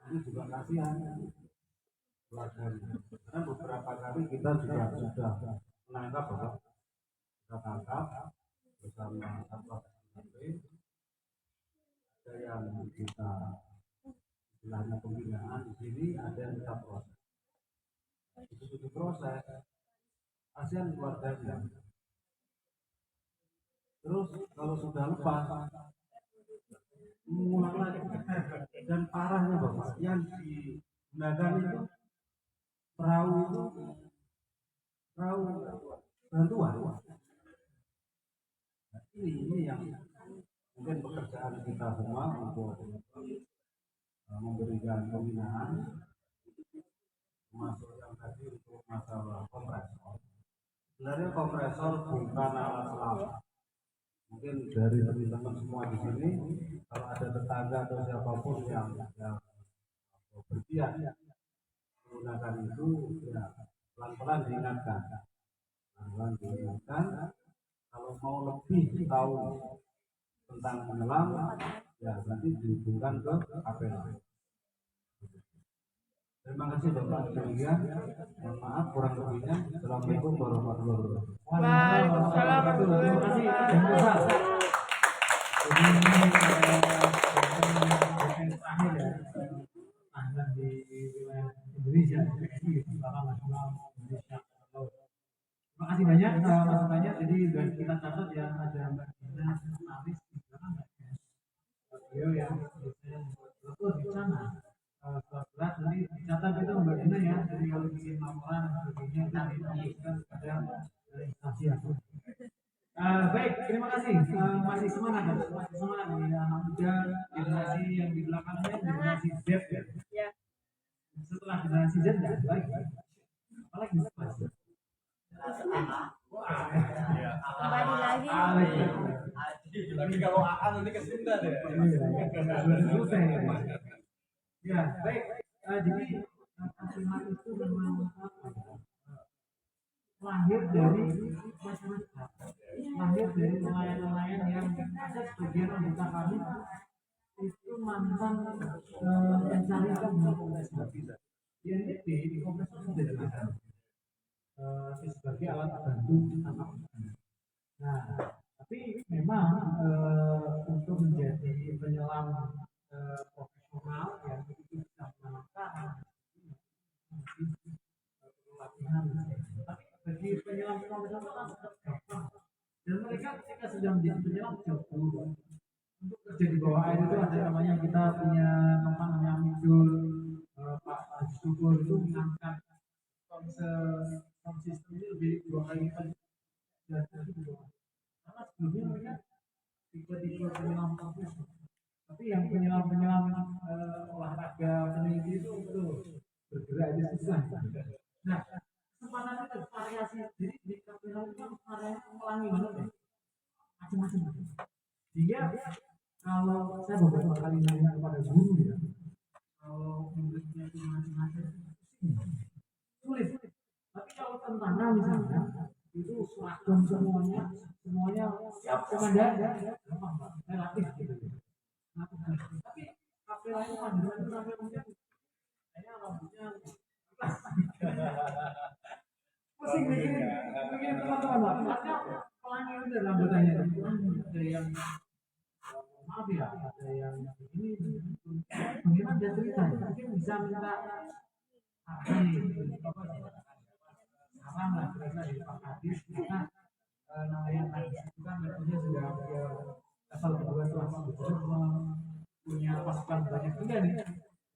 ini juga kasihan keluarganya. Karena beberapa kali kita juga sudah menangkap bahwa kita tangkap bersama Satpol PP, ada yang kita istilahnya pembinaan di sini, ada yang kita proses. Itu diproses, kasihan keluarganya. Terus kalau sudah lepas, mengulang lagi. Dan parahnya Bapak, yang digunakan itu perahu bantuan. Nah, ini yang mungkin pekerjaan kita semua untuk memberikan pembinaan, termasuk yang tadi untuk masalah kompresor. Sebenarnya kompresor bukan alat selam. Mungkin dari teman-teman semua di sini, kalau ada tetangga atau siapapun yang bergiat menggunakan itu, ya pelan-pelan diingatkan. Kalau mau lebih tahu tentang menyelam, ya nanti dihubungkan ke KPL. Terima kasih Bapak Demikian. Mohon maaf kurang lebihnya. Assalamualaikum warahmatullahi wabarakatuh. Waalaikumsalam warahmatullahi wabarakatuh. Ini terakhir ya, tahanan di wilayah Indonesia, Bapak Nasional Indonesia. Terima kasih banyak masukannya. Jadi kita catat ya, ada Mbak Dina Aris di belakang ya. Beliau yang biasanya betul di sana. Berat nanti dicatat itu Mbak Dina ya. Jadi kalau bikin laporan dan sebagainya nanti dilakukan pada instansi aku. Baik, terima kasih. Masih semangat ya, masih semangat nih anak muda generasi yang di belakangnya, generasi Z ya. Ya. Setelah generasi Z nggak ada lagi. Apalagi mas. Kembali lagi. Tapi kalau AA nanti ke Sunda deh. Ya, baik. Jadi kalimat itu memang lahir dari masyarakat, lahir dari nelayan-nelayan yang ada sebagian anggota kami itu mantan pencari ikan di kompresor. Di NTT di kompresor sudah jelas sebagai alat bantu tangkap ikan. Nah, tapi memang untuk menjadi penyelam profesional yang itu bisa menangkap perlu latihan. Tapi bagi penyelam profesional kan tetap gampang. Dan mereka ketika sudah menjadi penyelam jauh dulu. Untuk kerja di bawah air itu ada namanya, kita punya teman namanya Midul, Pak Haji Syukur itu mengangkat sistem ini lebih 2 kali lipat dari di bawah. Karena sebelumnya mereka tipe-tipe penyelam profesional. Tapi yang penyelam-penyelam olahraga peneliti itu bergerak aja susah. Nah, kesempatan itu variasi. Jadi di kapal itu kan variasi pelangi banget ya, macam-macam. Sehingga kalau saya beberapa kali nanya kepada guru ya, kalau muridnya itu macam-macam sulit. Tapi kalau tentara misalnya itu seragam semuanya siap komandan, gampang Pak, relatif gitu. Tapi kapal lain panggilan itu sampai mungkin kayaknya rambutnya pusing bikin teman-teman Pak. Karena pelangi itu dari anggotanya ada yang maaf ya, ada yang ini bagaimana dia cerita, mungkin bisa minta saran lah berasal dari Pak Kadis, karena nelayan Kadis itu kan levelnya sudah level kedua setelah punya pasukan banyak juga nih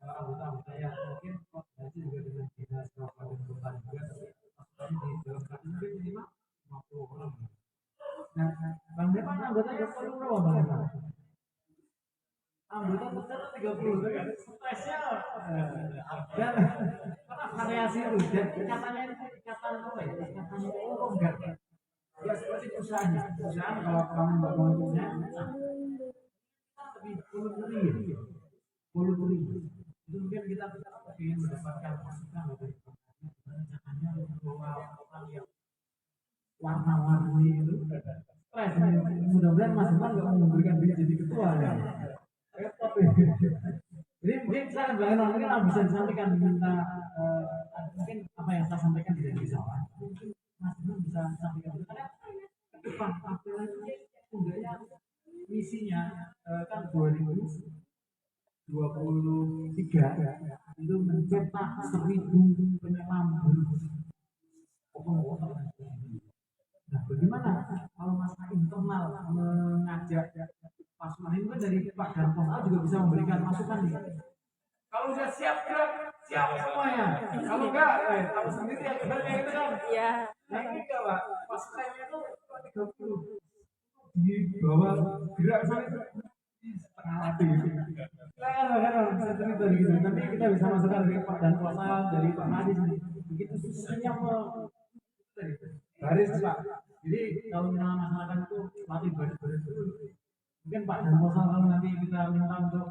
anggota-anggota yang mungkin koordinasi juga dengan dinas kabupaten kota juga, tapi pasukannya di dalam Kadis mungkin minimal 50 orang. Nah, Bang Depan anggota Jepang berapa Bang? Anggota besar 30, stresnya dan karena variasi itu dan ikatannya itu ikatan apa ya? Ikatannya itu longgar. Ya seperti perusahaan kalau kamu nggak mau punya lebih puluh itu mungkin kita ingin mendapatkan masukan dari caranya membawa orang yang warna-warni itu stres. Mudah-mudahan Mas Iman nggak mau memberikan diri jadi ketua ya. Jadi mungkin saya akan mungkin bisa disampaikan, minta mungkin apa yang saya sampaikan tidak bisa, mungkin Mas Iman bisa sampaikan karena ke depan sebenarnya misinya kan 2023 itu mencetak 1000 penyelam. Nah, bagaimana kalau masalah internal mengajak pasukan ini kan dari Pak Darmon juga bisa memberikan masukan nih. Kalau udah siap semuanya. Kalau enggak, tahu sendiri ya sebenarnya itu kan. Iya. Nah ini enggak Pak, pasukannya itu 30 di bawah gerak sampai setengah hati. Kan bisa cerita gitu. Nanti kita bisa masukkan dari Pak dan Kuasa, dari Pak Hadis. Begitu susahnya baris Pak. Jadi kalau misalnya masyarakat itu latih baris-baris itu mungkin Pak dan Kuasa kalau nanti kita minta untuk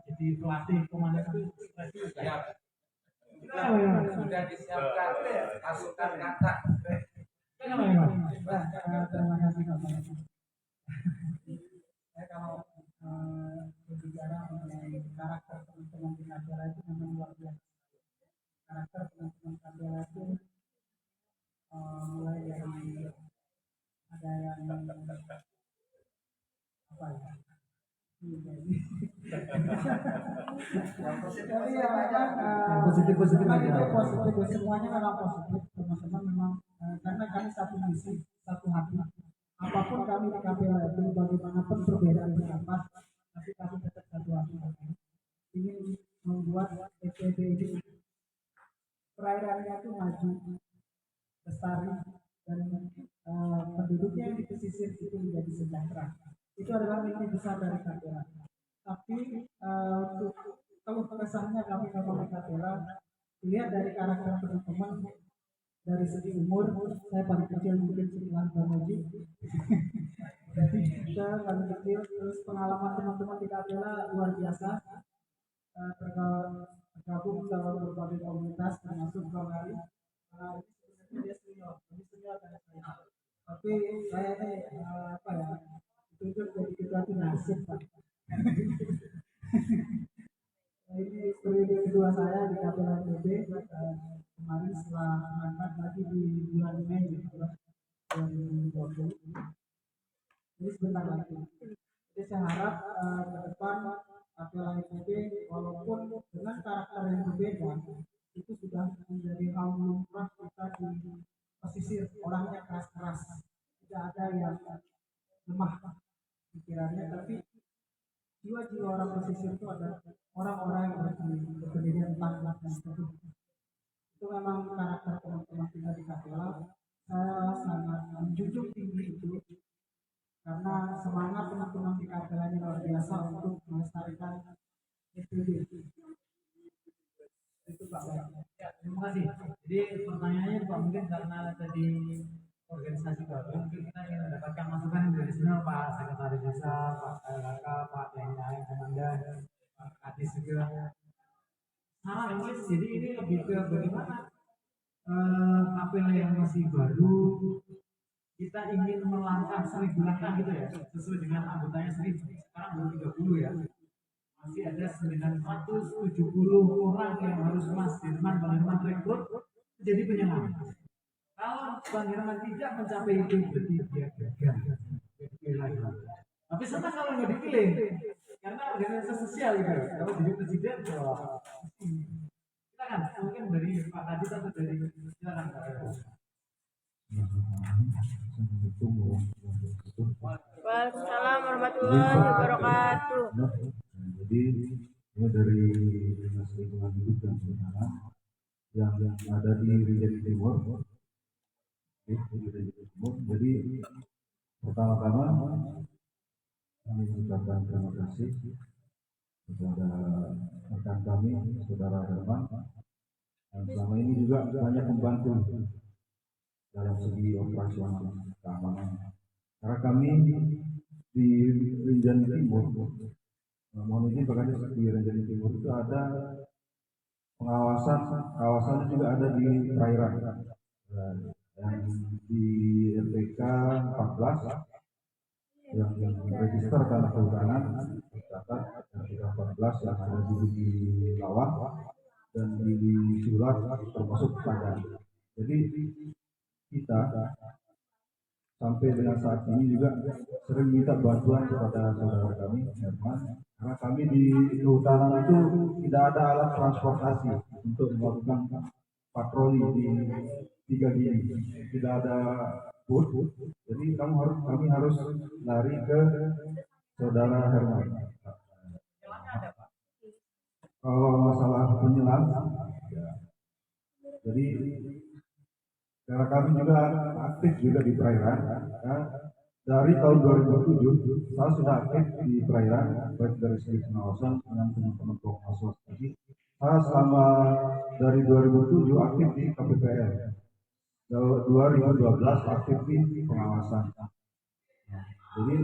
jadi pelatih komandan itu siap. Sudah disiapkan pasukan kata. Terima kasih Pak. Saya kalau berbicara mengenai karakter teman-teman di Kadera itu memang luar biasa. Karakter teman-teman Kadera itu mulai dari ada yang apa ya? Tapi yang ada positif semuanya memang positif, teman-teman memang karena kami satu misi, satu hati. Apapun kami di KPL itu bagaimanapun perbedaan pendapat, tapi kami tetap satu hati. Ingin membuat PPB ini perairannya itu maju, lestari, dan penduduknya yang di pesisir itu menjadi sejahtera. Itu adalah mimpi besar dari KPL. Tapi untuk kalau kesannya kami memang di KPL, lihat dari karakter teman-teman, dari segi umur, saya paling kecil mungkin setelah Bang Haji. Jadi saya paling kecil, terus pengalaman teman-teman di KPL luar biasa. Tergabung dalam berbagai komunitas termasuk Bang Hari. Dia senior, lebih senior dari saya. Tapi saya ini apa ya, ditunjuk jadi ketua tim nasib Pak. Nah, ini periode kedua saya di KPLN PB. Kemarin setelah mengangkat lagi di bulan Mei 2020. Ini sebentar lagi. Jadi saya harap ke depan KPLN PB walaupun dengan karakter yang berbeda itu sudah menjadi hal lumrah kita di pesisir, orangnya keras-keras, tidak ada yang lemah pikirannya, tapi jiwa-jiwa orang pesisir itu ada orang-orang yang berpendirian tangguh dan teguh. Itu memang karakter teman-teman kita di KPLA. Saya sangat menjunjung tinggi itu karena semangat teman-teman di KPLA ini luar biasa untuk melestarikan FPB. Itu Pak. Ya, terima kasih. Jadi pertanyaannya Pak, mungkin karena tadi organisasi baru, mungkin kita ingin mendapatkan masukan dari sini Pak Sekretaris Desa, Pak LHK, Pak yang lain, Komandan, Pak Kadis juga. Saran mungkin jadi ini lebih ke bagaimana KPLA yang masih baru kita ingin melangkah 1000 langkah gitu ya, sesuai dengan anggotanya 1000. Sekarang baru 30 ya. Masih ada 970 orang yang harus Mas Dirman Bang Dirman rekrut menjadi penyelam. Kalau Bang Dirman tidak mencapai itu berarti dia gagal. Tapi sama kalau nggak dipilih, karena organisasi sosial gitu. Kalau jadi presiden, silakan. Mungkin dari Pak Kadis atau dari silakan Pak. Waalaikumsalam warahmatullahi wabarakatuh. Jadi ini dari Dinas Lingkungan Hidup dan Kehutanan yang ada di Rinjani Timur. Jadi pertama-tama kami mengucapkan terima kasih kepada rekan kami, Saudara Herman, yang selama ini juga banyak membantu dalam segi operasional keamanan. Karena kami di Rinjani Timur, mohon izin Pak Kadis, di Rinjani Timur itu ada pengawasan, kawasannya juga ada di perairan. Dan di LPK 14 yang register tanah kehutanan tercatat LPK 14 yang ada di Lawang dan di Sulat termasuk Padang. Jadi kita sampai dengan saat ini juga sering minta bantuan kepada saudara kami Herman, karena kami di kehutanan itu tidak ada alat transportasi untuk melakukan patroli di 3 gini, tidak ada boot, jadi kami harus lari ke saudara Herman. Kalau masalah penyelam, ya. Jadi karena kami juga aktif juga di perairan, ya. Dari tahun 2007 saya sudah aktif di perairan, baik dari segi pengawasan dengan teman-teman Komnas tadi. Saya selama dari 2007 aktif di KPPL, 2012 aktif di pengawasan. Jadi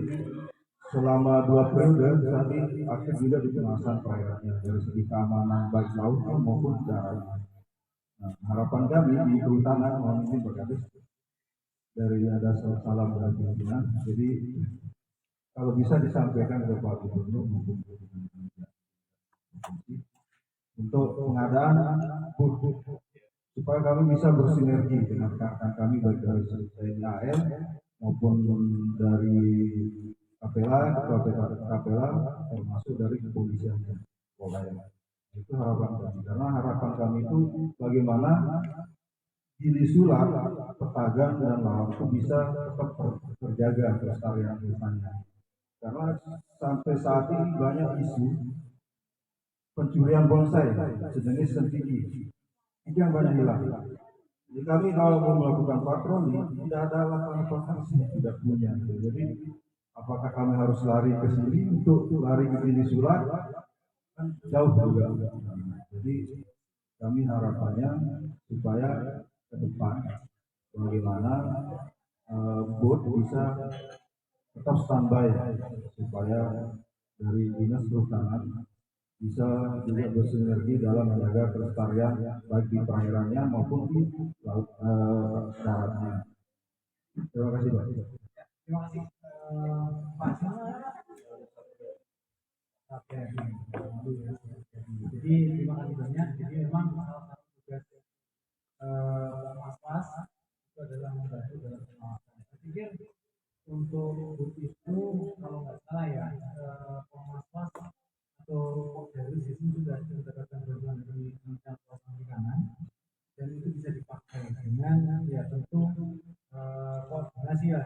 selama 2 periode saya aktif juga di pengawasan perairannya dari segi keamanan baik laut maupun darat. Nah, harapan kami di kehutanan, mohon izin Pak Kadis, dari ada salam dari pimpinan. Jadi kalau bisa disampaikan ke Pak Gubernur maupun untuk pengadaan booth supaya kami bisa bersinergi dengan rekan kami baik dari TNI AL maupun dari KPLA, termasuk dari kepolisian Polda. Itu harapan kami, karena harapan kami itu bagaimana Gili Sulat, Petagan dan Lawang itu bisa tetap terjaga kelestarian hutannya. Karena sampai saat ini banyak isu pencurian bonsai sejenis sentigi, itu yang banyak hilang. Jadi kami kalau mau melakukan patroli tidak ada alat transportasi, tidak punya. Jadi apakah kami harus lari ke sini untuk lari ke Gili Sulat? Kan jauh juga. Jadi kami harapannya supaya ke depan bagaimana boot bisa tetap standby supaya dari dinas kehutanan bisa juga bersinergi dalam menjaga kelestarian baik di perairannya maupun di laut daratnya. Terima kasih Pak. Terima kasih. Pak Sima. Oke. Jadi terima kasih banyak. Jadi memang salah satu tugas Mas itu adalah membantu dalam pengawasan. Saya pikir untuk itu kalau nggak salah ya Mas atau dari sisi sudah mendapatkan bantuan dari Kementerian Kelautan Perikanan dan itu bisa dipakai dengan ya tentu koordinasi ya.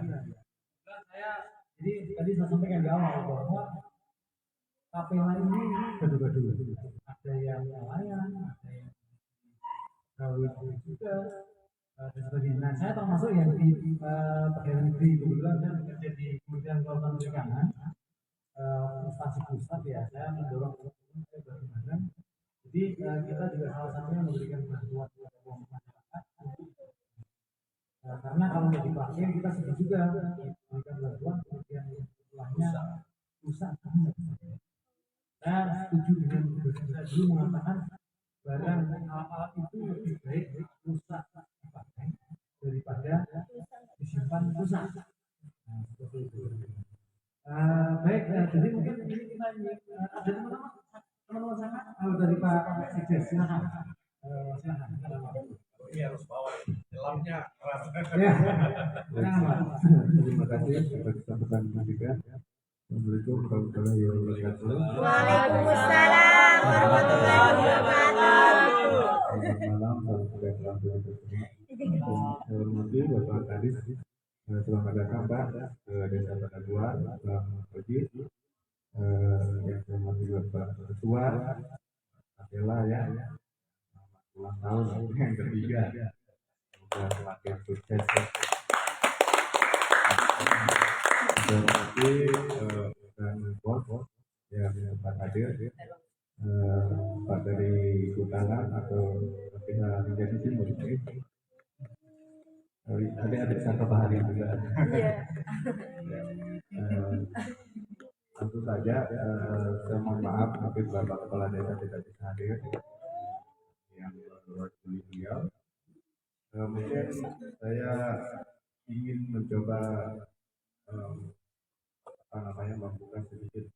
Jadi tadi saya sampaikan di awal bahwa KPH ini gaduh-gaduh. Ada yang nelayan, ada yang kawin juga dan sebagainya. Nah, saya termasuk yang di pegawai negeri kebetulan saya bekerja di Kementerian Kelautan Perikanan, instansi pusat ya. Saya mendorong teman-teman bagaimana. Jadi kita juga salah satunya memberikan bantuan kepada masyarakat karena kalau nggak dipakai kita sedih juga memberikan bantuan kemudian setelahnya rusak. Saya setuju dengan dosen saya dulu mengatakan barang alat-alat itu lebih baik rusak dipakai daripada disimpan rusak. Nah, seperti itu. Baik, jadi mungkin ini kita ada teman-teman sana dari Pak Sekdes, silakan. Silakan. Ini harus bawa gelapnya keras. Ya, Terima kasih atas kesempatan juga. Assalamualaikum warahmatullahi wabarakatuh. Waalaikumsalam warahmatullahi wabarakatuh. Selamat malam, salam sejahtera untuk semua. Saya hormati Bapak Kadis. Selamat datang Pak ke Desa Padabuan. Selamat pagi. Yang saya hormati Bapak Ketua, Adela ya. Selamat ulang tahun yang ketiga. Semoga semakin sukses. Saya hormati dan bos yang Pak hadir, Pak dari Kutanan atau pihak menjadi timur ini. Adik-adik satu bahari juga. Tentu saja saya mohon maaf mungkin Bapak Kepala Desa tidak bisa hadir yang mewakili beliau. Mungkin saya ingin mencoba membuka sedikit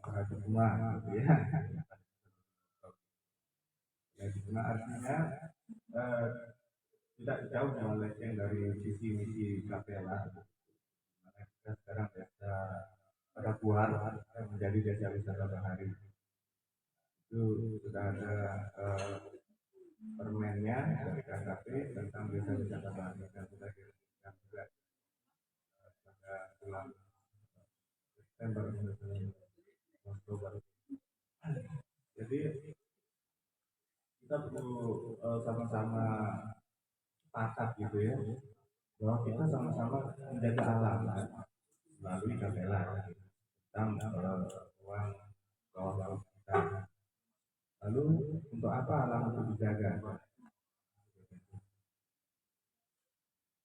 paradigma gitu ya. Ya di mana artinya tidak jauh melenceng dari sisi misi KPLA. Karena kita sekarang desa Padabuan menjadi desa wisata bahari. Itu sudah ada permennya dari KKP tentang desa wisata bahari dan sudah diresmikan juga pada bulan September Oktober. Jadi kita perlu sama-sama sepakat gitu ya bahwa kita sama-sama menjaga alam melalui KPLA tentang ruang bawah laut kita. Lalu untuk apa alam itu dijaga?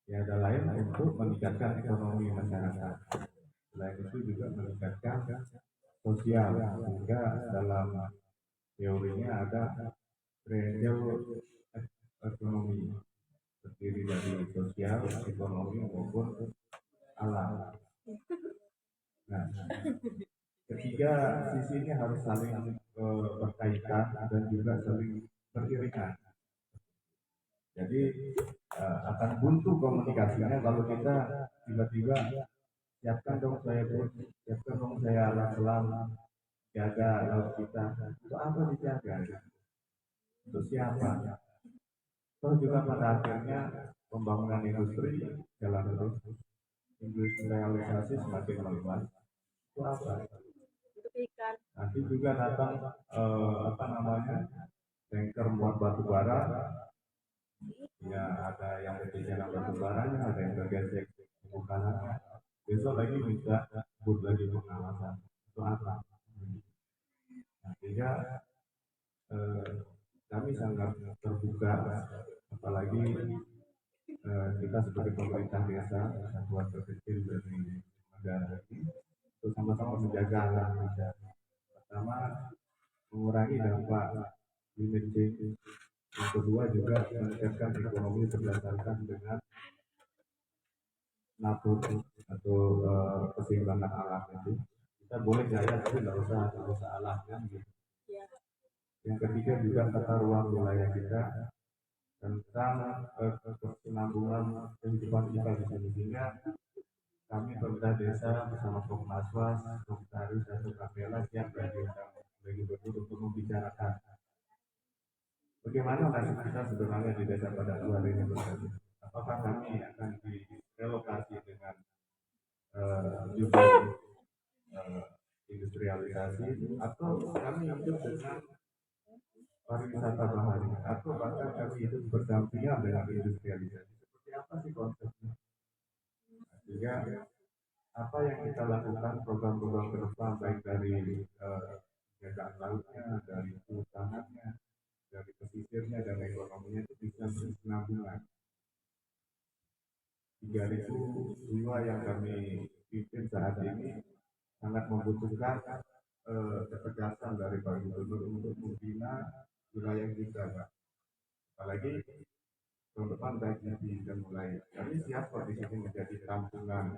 Ya ada lain untuk meningkatkan ekonomi masyarakat. Selain itu juga meningkatkan sosial sehingga dalam teorinya ada triangle ekonomi terdiri dari sosial, ekonomi maupun alam. Nah, ketiga sisi ini harus saling berkaitan dan juga saling beriringan. Jadi akan buntu komunikasinya kalau kita tiba-tiba siapkan dong saya bos, siapkan dong saya alat selam, jaga laut kita. Untuk apa dijaga? Untuk siapa? Toh juga pada akhirnya pembangunan industri jalan terus, industrialisasi semakin meluas. Itu apa? Nanti juga datang tanker muat batu bara. Ya ada yang berbicara batu baranya, ada yang bergesek bukannya. Besok lagi bisa sebut lagi pengawasan. Itu apa? Artinya kami sangat terbuka, apalagi kita sebagai pemerintah desa, satuan terkecil dari negara ini, untuk sama-sama menjaga alam kita. pertama mengurangi dampak climate change, yang kedua juga meningkatkan ekonomi berdasarkan dengan natur atau keseimbangan alam itu. Kita boleh gaya tapi nggak usah alahkan gitu. Yang ketiga juga tata ruang wilayah kita tentang kesinambungan kehidupan kita di sini, sehingga kami pemerintah desa bersama Kopaswas, Komisaris atau Kapela siap bagi gubernur untuk membicarakan bagaimana nasib kita sebenarnya di desa pada hari ini. Apakah kami akan direlokasi dengan juga industrialisasi, atau kami hidup dengan pariwisata bahari, atau bahkan kami hidup berdampingan dengan industrialisasi? Seperti apa sih konsepnya? Sehingga apa yang kita lakukan program-program ke depan, baik dari penjagaan lautnya, dari kehutanan, dari pesisirnya dan ekonominya, itu bisa berkesinambungan. 3.000 jiwa yang kami pimpin saat ini sangat membutuhkan ketegasan dari Pak Gubernur untuk membina wilayah kita, Pak. Apalagi tahun depan baik dan mulai. Kami siap kok di sini menjadi tampungan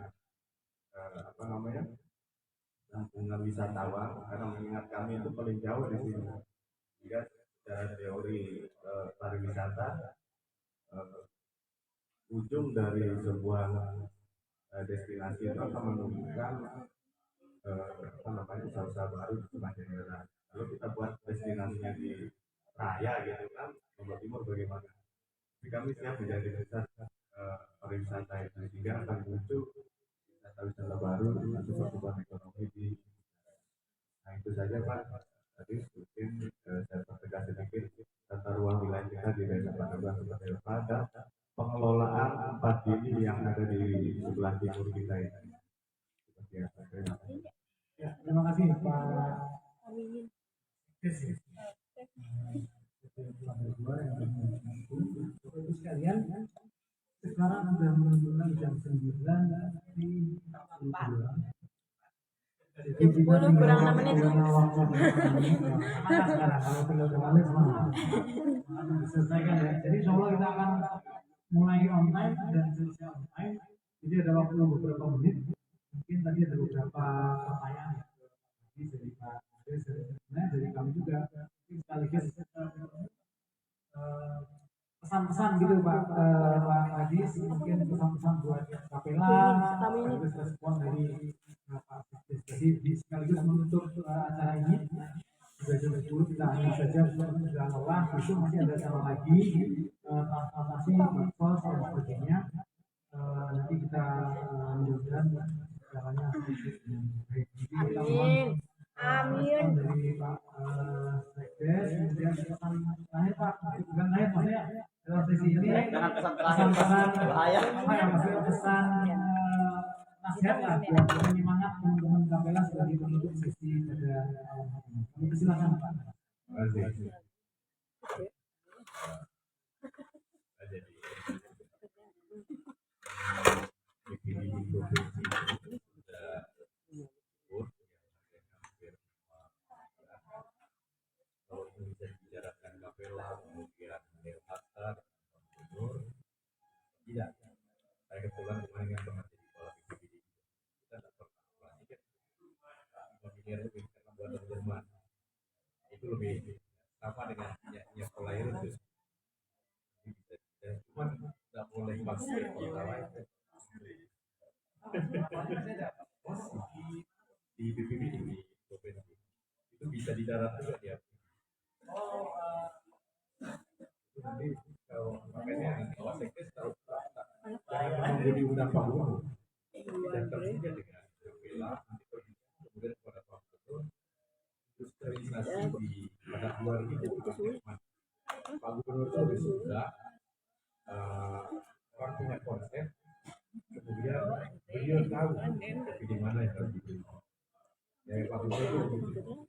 tampungan wisatawan, karena mengingat kami itu paling jauh di sini. Jika secara teori pariwisata, ujung dari sebuah destinasi itu akan menunjukkan usaha-usaha baru di sepanjang daerah. Kalau kita buat destinasinya di raya gitu kan, Lombok Timur bagaimana? Tapi kami siap menjadi pusat pariwisata itu, sehingga akan muncul wisata-wisata baru untuk pertumbuhan ekonomi di. Nah itu saja Pak. Tadi mungkin saya pertegas sedikit tata ruang wilayah kita di desa Pandeglang seperti apa, dan pengelolaan 4 gili yang ada di sebelah timur kita ini. Seperti apa? Terima kasih. Ya, terima kasih Pak. Bapak Ibu sekalian, sekarang sudah menunjukkan jam 9 di 42. Jadi kita tinggal 6 menit. waktu sekarang kalau tinggal kembali semangat. Diselesaikan ya. Jadi insya Allah kita akan mulai on time dan selesai on time. Jadi ada waktu beberapa menit. Mungkin tadi ada beberapa pertanyaan dari Pak dari kami juga. Sekaligus pesan-pesan gitu Pak Hadis, mungkin pesan-pesan buat Kapela, sekaligus respon dari Pak Jadi sekaligus menutup acara ini. Sudah jam 10 kita akhiri saja, sudah lelah, besok masih ada acara lagi, transportasi, baksos dan sebagainya. Nanti kita mudah-mudahan caranya dengan baik. Amin. Amin. Dari Pak Sekdes, kemudian pesan terakhir Pak, bukan terakhir maksudnya dalam sesi ini. Jangan pesan terakhir, bahaya. Maksudnya pesan nasihat lah buat penyemangat teman-teman Kapela sebagai penutup sesi pada kami silakan Pak. Terima kasih. Kalau bisa dibicarakan Kapela, kemudian Hatta, Gubernur, tidak. Saya kebetulan kemarin yang pernah jadi kepala BPBD, kita tidak pernah operasikan 5 miliar itu karena buatan Jerman. Itu lebih sama dengan punya Polairut itu. Cuma tidak boleh pakai kita lain. Di BPBD di provinsi itu bisa di darat juga dia. Nanti kalau makanya kalau sekdes tahu jangan menunggu diundang Pak Gubernur, dan terusnya dengan Kapela nanti kemudian pada Pak Gubernur industrialisasi di pada 2000 Pak Gubernur itu lebih suka orang punya konsep, kemudian beliau tahu tapi di mana yang harus dibeli. Ya Pak Gubernur itu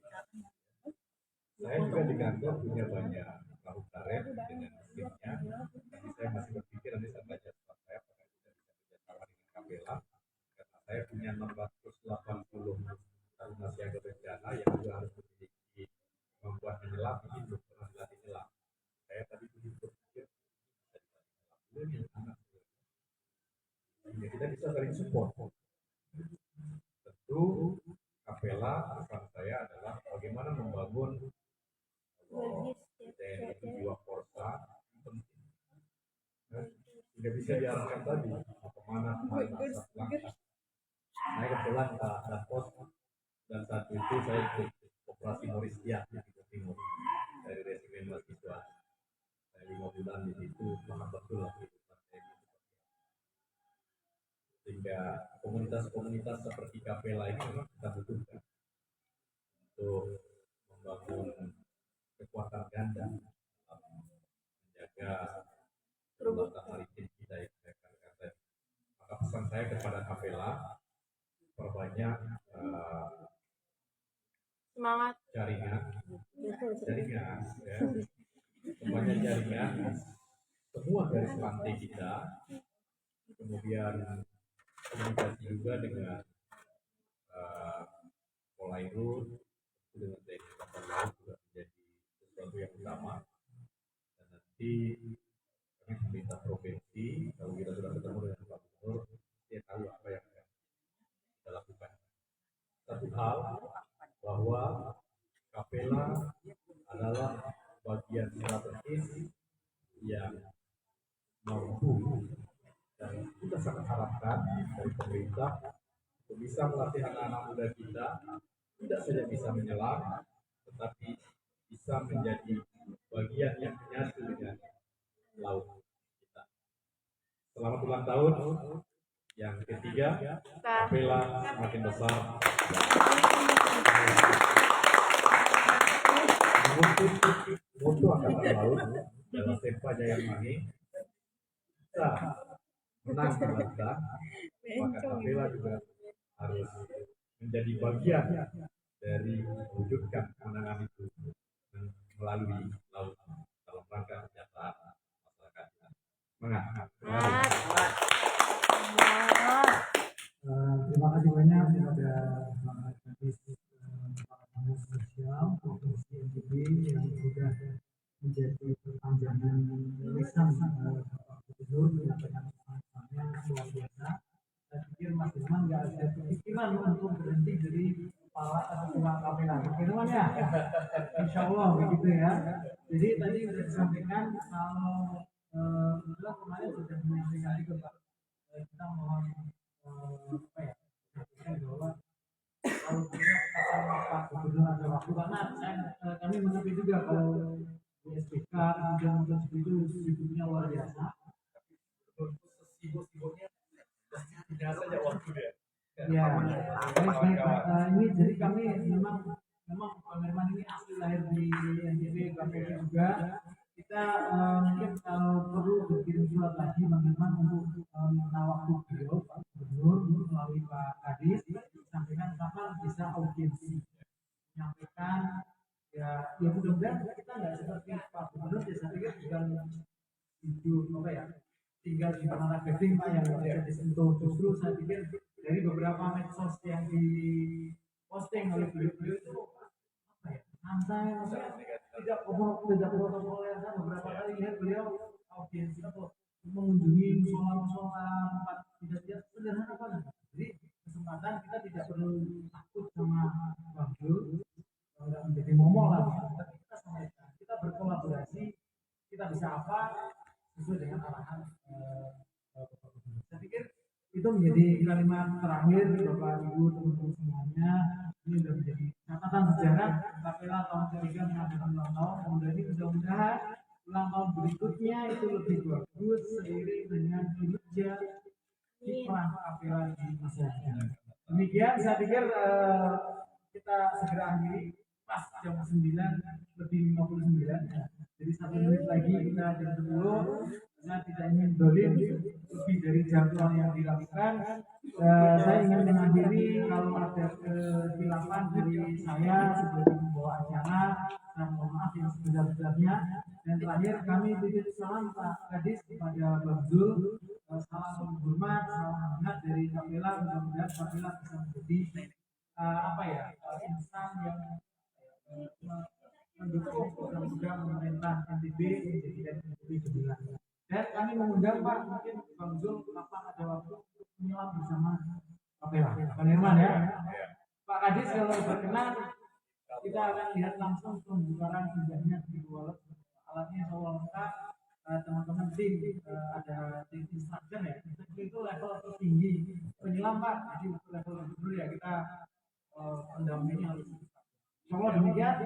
saya juga di kantor punya banyak perahu karet dengan mesinnya. Jadi saya masih berpikir nanti saya belajar tempat saya apakah kita bisa bekerjasama dengan Kapela, karena saya punya 680 taruna siaga bencana yang juga harus berpikir bisa saling support. Tentu Kapela pesan saya adalah bagaimana membangun TNI itu jiwa korsa penting. Tidak bisa diarahkan tadi kemana asap langkah. Saya kebetulan ada pos dan saat itu saya ikut operasi Moristia di Timur Timur dari resimen mahasiswa. Saya 5 bulan di situ, sangat betul lah kehidupan saya. Sehingga komunitas-komunitas seperti Kapela ini memang kita butuhkan untuk membangun kekuatan ganda menjaga kedaulatan maritim kita yang saya katakan tadi. Maka pesan saya kepada Kapela, perbanyak Semangat. jaringan ya, perbanyak jaringan semua garis rantai kita, kemudian komunikasi juga dengan Polairut, dengan TNI Angkatan Laut juga menjadi sesuatu yang utama. Dan nanti kami pemerintah provinsi, kalau kita sudah ketemu dengan Pak Gubernur, dia tahu apa yang akan kita lakukan. Satu hal bahwa Kapela adalah bagian strategis yang mampu dan kita sangat harapkan dari pemerintah untuk bisa melatih anak-anak muda kita tidak saja bisa menyelam, tetapi bisa menjadi bagian yang menyatu dengan laut kita. Selamat ulang tahun yang ketiga, Kapela semakin besar. Mutu Angkatan Laut dalam Sempa Jayamani kita menang kita, maka Kapela juga harus menjadi bagian dari mewujudkan kemenangan itu melalui laut dalam rangka kesejahteraan masyarakat kita. Semangat. Terima kasih banyak kepada Pak Kadis Pembangunan Sosial Provinsi NTB yang sudah menjadi perpanjangan lisan Bapak Gubernur menyampaikan pesan-pesannya luar biasa. Saya pikir Mas Firman nggak ada pikiran untuk berhenti dari kepala atau tulang Kapela. Firman ya, Insya Allah begitu ya. Jadi tadi sudah disampaikan kalau beliau kemarin sudah menyampaikan itu Pak. Kita mohon apa ya? Bahwa kalau tidak akan Pak Gubernur ada waktu karena kami mengerti juga kalau di SPK kemudian untuk itu sibuknya luar biasa. Sibuk-sibuknya punya saja waktu dia. Ya, baik. Ini jadi kami memang Pak Firman ini asli lahir di NTB, KPI juga. Kita mungkin kalau perlu berkirim surat lagi Pak Firman untuk minta waktu beliau Pak Gubernur melalui Pak Kadis sampaikan kapan bisa audiensi menyampaikan ya mudah-mudahan kita nggak seperti Pak Gubernur ya saya pikir bukan hidup apa ya tinggal di mana gading Pak yang nggak bisa disentuh. Justru saya pikir dari beberapa medsos yang di posting oleh beliau itu apa ya santai, tidak protokol yang kan beberapa kali lihat beliau audiensi atau mengunjungi musola tempat tidak sederhana banget. Jadi kesempatan kita tidak perlu takut sama Bang Jul nggak menjadi momol lah, tapi kita sampaikan kita berkolaborasi, kita bisa apa sesuai dengan arahan Bapak Gubernur. Saya pikir itu menjadi kalimat terakhir Bapak Ibu teman-teman semuanya. Ini sudah menjadi catatan sejarah Kapela tahun ketiga mengadakan ulang tahun. Kemudian ini mudah-mudahan ulang tahun berikutnya itu lebih bagus seiring dengan kinerja kiprah Kapela di masyarakat. Demikian saya pikir kita segera akhiri pas jam 9 lebih 59. Jadi 1 menit lagi kita jam 10. Saya tidak ingin dolim lebih dari jadwal yang dilakukan. Saya ingin mengakhiri kalau ada kesilapan dari saya sebagai pembawa acara. Saya mohon maaf yang sebesar-besarnya. Dan terakhir kami titip salam Pak Kadis kepada Bang Zul. Salam hormat, salam hangat dari Kapela. Mudah-mudahan Kapela bisa menjadi apa ya insan yang mendukung program pemerintah NTB menjadikan NTB gemilang. Dan kami mengundang Pak mungkin Bang Zul kapan ada waktu menyelam kita akan lihat langsung pembukaan indahnya di wallet. Alatnya insya Allah lengkap. Teman-teman tim ada tim instructor ya. Instructor itu level tertinggi penyelam Pak. Jadi untuk level dulu ya kita pendampingnya harus. Insyaallah demikian,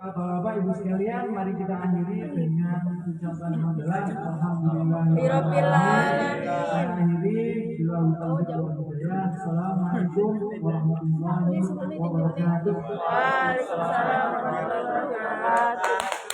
Bapak Ibu sekalian, mari kita akhiri dengan ucapan hamdalah. Alhamdulillah. Saya akhiri. Assalamualaikum warahmatullahi wabarakatuh. Waalaikumsalam warahmatullahi wabarakatuh.